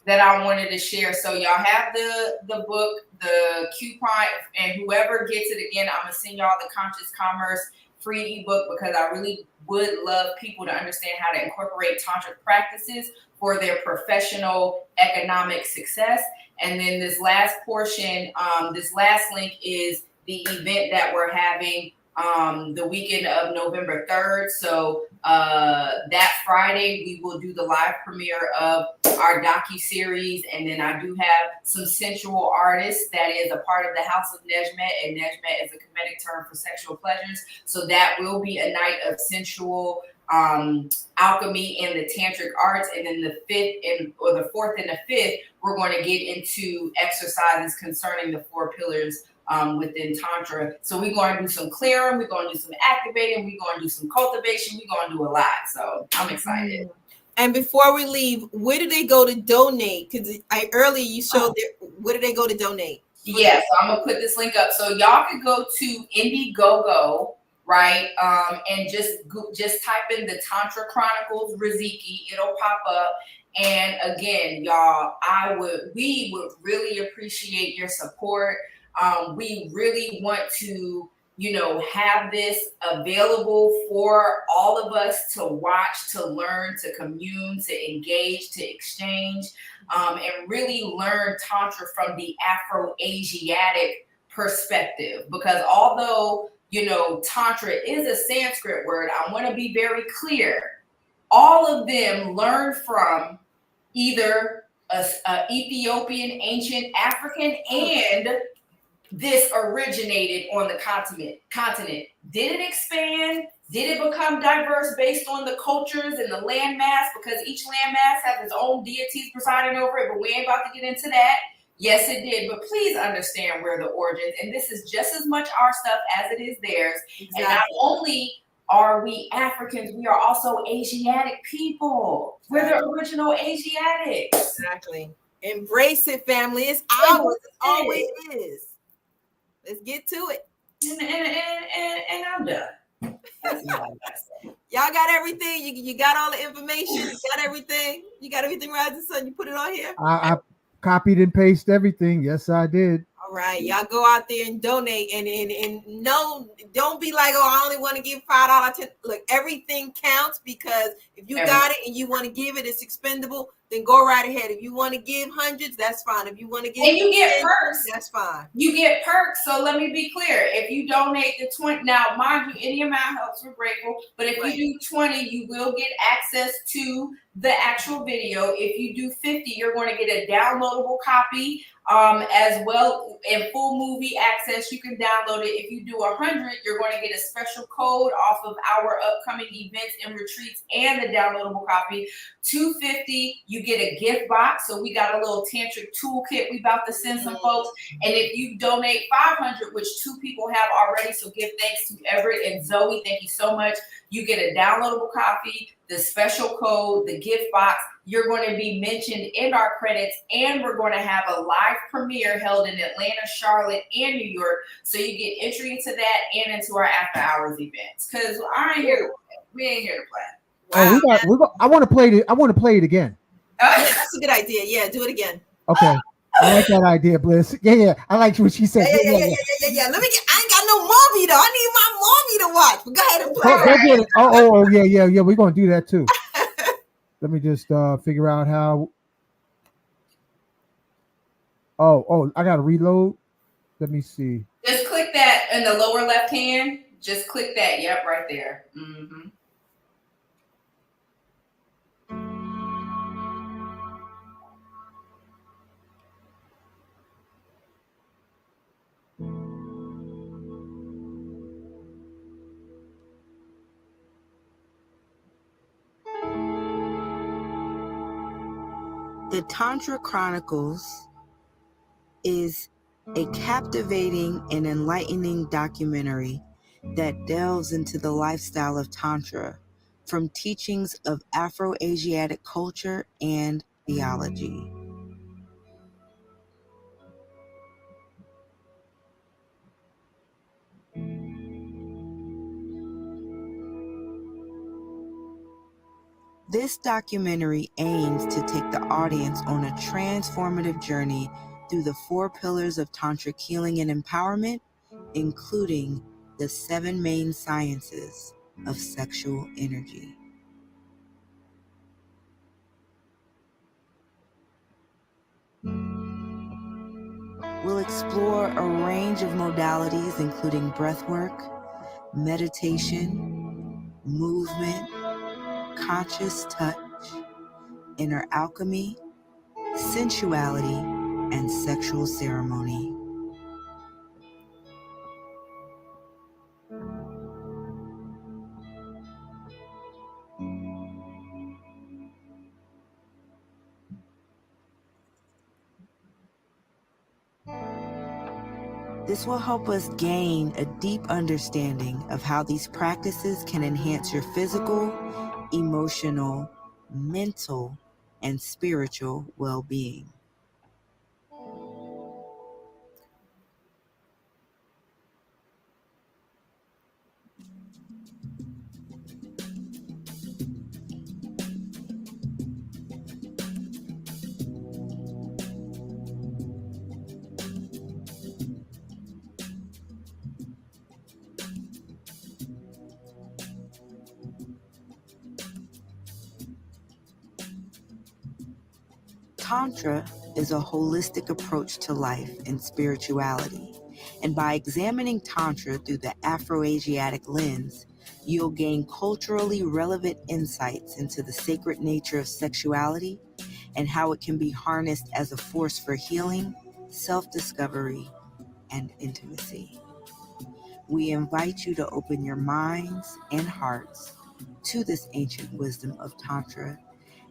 I wanted to share. So y'all have the book, the coupon, and whoever gets it, again, I'm gonna send y'all the Conscious Commerce free ebook, because I really would love people to understand how to incorporate tantric practices for their professional economic success. And then this last portion, this last link is the event that we're having the weekend of November 3rd. So that Friday, we will do the live premiere of our docu-series. And then I do have some sensual artists that is a part of the House of Nejmet, and Nejmet is a Kemetic term for sexual pleasures. So that will be a night of sensual alchemy and the tantric arts. And then the 4th and the 5th, we're going to get into exercises concerning the 4 pillars within Tantra. So we're going to do some clearing, we're going to do some activating, we're going to do some cultivation, we're going to do a lot. So I'm excited. And before we leave, where do they go to donate? Because earlier you showed where do they go to donate? Yeah, so I'm gonna put this link up. So y'all can go to Indiegogo, right? And just type in the Tantra Chronicles Riziki, it'll pop up. And again, y'all, we would really appreciate your support. We really want to, have this available for all of us to watch, to learn, to commune, to engage, to exchange, and really learn Tantra from the Afro-Asiatic perspective. Because although, Tantra is a Sanskrit word, I want to be very clear. All of them learn from either a Ethiopian, ancient African, and this originated on the continent. Did it expand? Did it become diverse based on the cultures and the landmass? Because each landmass has its own deities presiding over it, but we ain't about to get into that. Yes, it did, but please understand where the origins, and this is just as much our stuff as it is theirs. Exactly. And not only are we Africans, we are also Asiatic people. We're the original Asiatics. Exactly. Embrace it, family. It's ours. It always is. Let's get to it. And I'm done. That's all I gotta say. Y'all got everything. You got all the information. You got everything. You got everything, Rising Sun. You put it on here. I copied and pasted everything. Yes, I did. All right, y'all go out there and donate, and no, don't be like, oh, I only want to give $5. Look, everything counts, because if you got it and you want to give it, it's expendable. Then go right ahead. If you want to give hundreds, that's fine. If you want to give, and you get perks, that's fine. You get perks. So let me be clear: if you donate the 20, now mind you, any amount helps. We're grateful, but if you do 20, you will get access to the actual video. If you do 50, you're going to get a downloadable copy. As well, in full movie access, you can download it. If you do 100, you're going to get a special code off of our upcoming events and retreats and the downloadable copy. 250, you get a gift box. So we got a little tantric toolkit we about to send some folks. And if you donate 500, which 2 people have already, so give thanks to Everett and Zoe, thank you so much. You get a downloadable copy, the special code, the gift box. You're going to be mentioned in our credits, and we're going to have a live premiere held in Atlanta, Charlotte, and New York. So you get entry into that and into our after hours events. Because we ain't here to play. Wow. I want to play it. I want to play it again. That's a good idea. Yeah, do it again. Okay. I like that idea, Bliss. Yeah. I like what she said. Yeah. Let me get. I ain't got no movie though. I need my movie to watch. But go ahead and play. Go get it. Oh, yeah. We're gonna do that too. Let me just figure out how. Oh, I gotta reload. Let me see. Just click that in the lower left hand. Just click that. Yep, right there. Mm-hmm. The Tantra Chronicles is a captivating and enlightening documentary that delves into the lifestyle of Tantra from teachings of Afro-Asiatic culture and theology. This documentary aims to take the audience on a transformative journey through the 4 pillars of tantric healing and empowerment, including the 7 main sciences of sexual energy. We'll explore a range of modalities, including breathwork, meditation, movement, conscious touch, inner alchemy, sensuality, and sexual ceremony. This will help us gain a deep understanding of how these practices can enhance your physical, emotional, mental, and spiritual well-being. Tantra is a holistic approach to life and spirituality, and by examining Tantra through the Afro-Asiatic lens, you'll gain culturally relevant insights into the sacred nature of sexuality and how it can be harnessed as a force for healing, self-discovery, and intimacy. We invite you to open your minds and hearts to this ancient wisdom of Tantra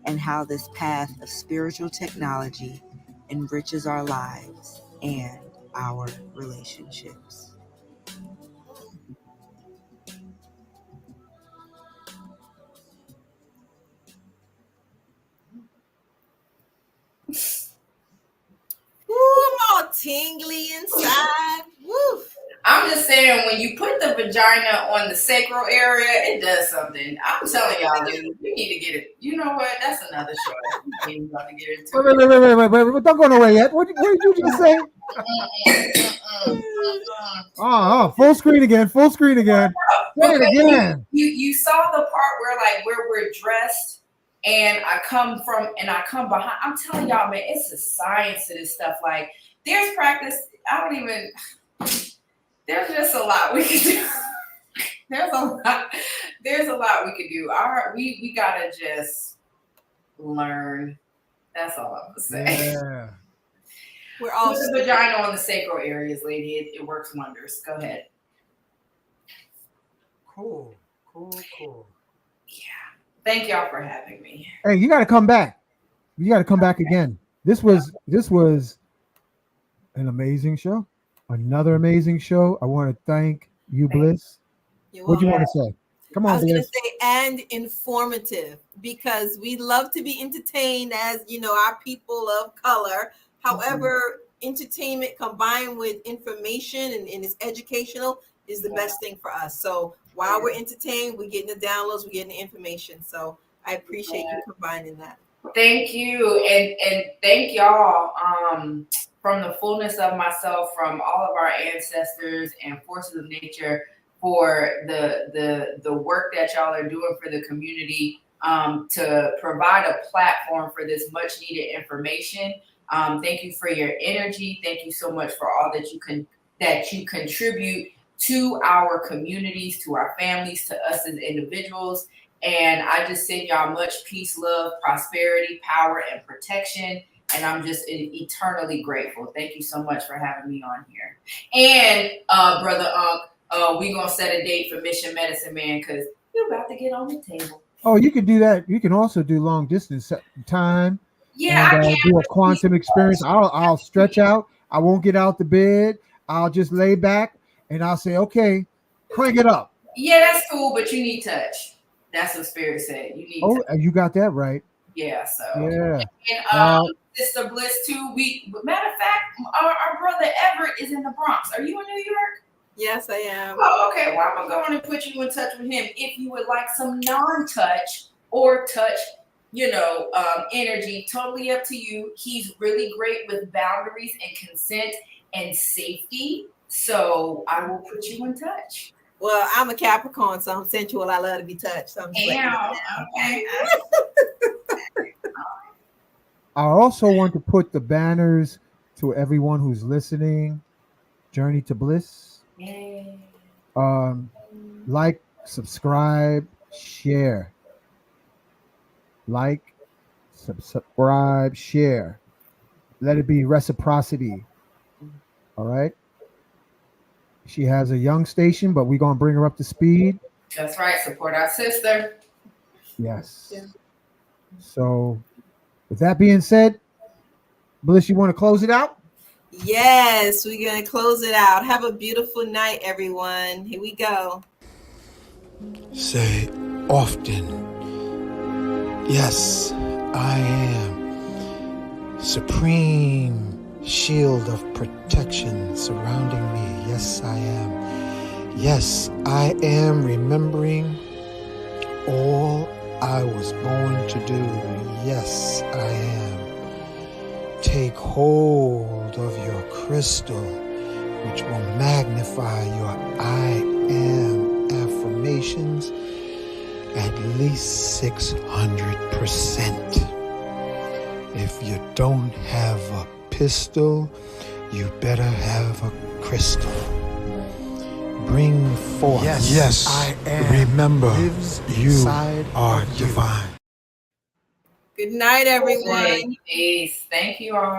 and how this path of spiritual technology enriches our lives and our relationships. Woo, I'm all tingly inside. Woo. I'm just saying, when you put the vagina on the sacral area, it does something. I'm telling y'all, ladies, you need to get it. You know what? That's another show. We ain't about to get into it. Wait. Don't go nowhere yet. What did you just say? Full screen again. Say it again. You saw the part where we're dressed and I come behind. I'm telling y'all, man, it's a science to this stuff. Like, there's practice. There's just a lot we can do. There's a lot we can do. We gotta just learn. That's all I'm gonna say. Yeah. We're all Put the vagina on the sacral areas, lady. It works wonders. Go ahead. Cool. Yeah. Thank y'all for having me. Hey, you got to come back. You got to come back again. This was an amazing show. Another amazing show. I want to thank you, Bliss. What do you want to say? Come on, I was going to Bliss. say, and informative, because we love to be entertained as, our people of color. However, entertainment combined with information and it's educational is the best thing for us. So while we're entertained, we're getting the downloads, we're getting the information. So I appreciate you combining that. Thank you. And thank y'all. From the fullness of myself, from all of our ancestors and forces of nature, for the work that y'all are doing for the community, to provide a platform for this much needed information. Thank you for your energy. Thank you so much for all that you contribute to our communities, to our families, to us as individuals. And I just send y'all much peace, love, prosperity, power, and protection. And I'm just eternally grateful. Thank you so much for having me on here. And Brother Unc, we gonna set a date for Mission Medicine Man, because you're about to get on the table. Oh, you can do that. You can also do long distance time. Yeah, and do a quantum experience. I'll stretch out. I won't get out the bed. I'll just lay back and I'll say, okay, crank it up. Yeah, that's cool, but you need touch. That's what Spirit said. You need touch. You got that right. Yeah, so. Yeah. And Sister Bliss too. Matter of fact, our brother Everett is in the Bronx. Are you in New York? Yes, I am. Oh, okay. Well, I'm gonna go on and put you in touch with him. If you would like some non-touch, or touch, energy. Totally up to you. He's really great with boundaries and consent and safety. So I will put you in touch. Well, I'm a Capricorn, so I'm sensual. I love to be touched. So I'm just letting you know. Okay. I also want to put the banners to everyone who's listening. Journey to Bliss. Yay. Like, subscribe, share. Like, subscribe, share. Let it be reciprocity. All right. She has a young station, but we're going to bring her up to speed. That's right. Support our sister. Yes. Yeah. So, with that being said, Bliss, you want to close it out? Yes, we're going to close it out. Have a beautiful night, everyone. Here we go. Say often, yes, I am. Supreme shield of protection surrounding me. Yes, I am. Yes, I am remembering all I was born to do. Yes, I am. Take hold of your crystal, which will magnify your I am affirmations at least 600%. If you don't have a pistol, you better have a crystal. Bring forth. Yes, I am. Remember, you are divine. Good night, everyone. Peace. Thank you all.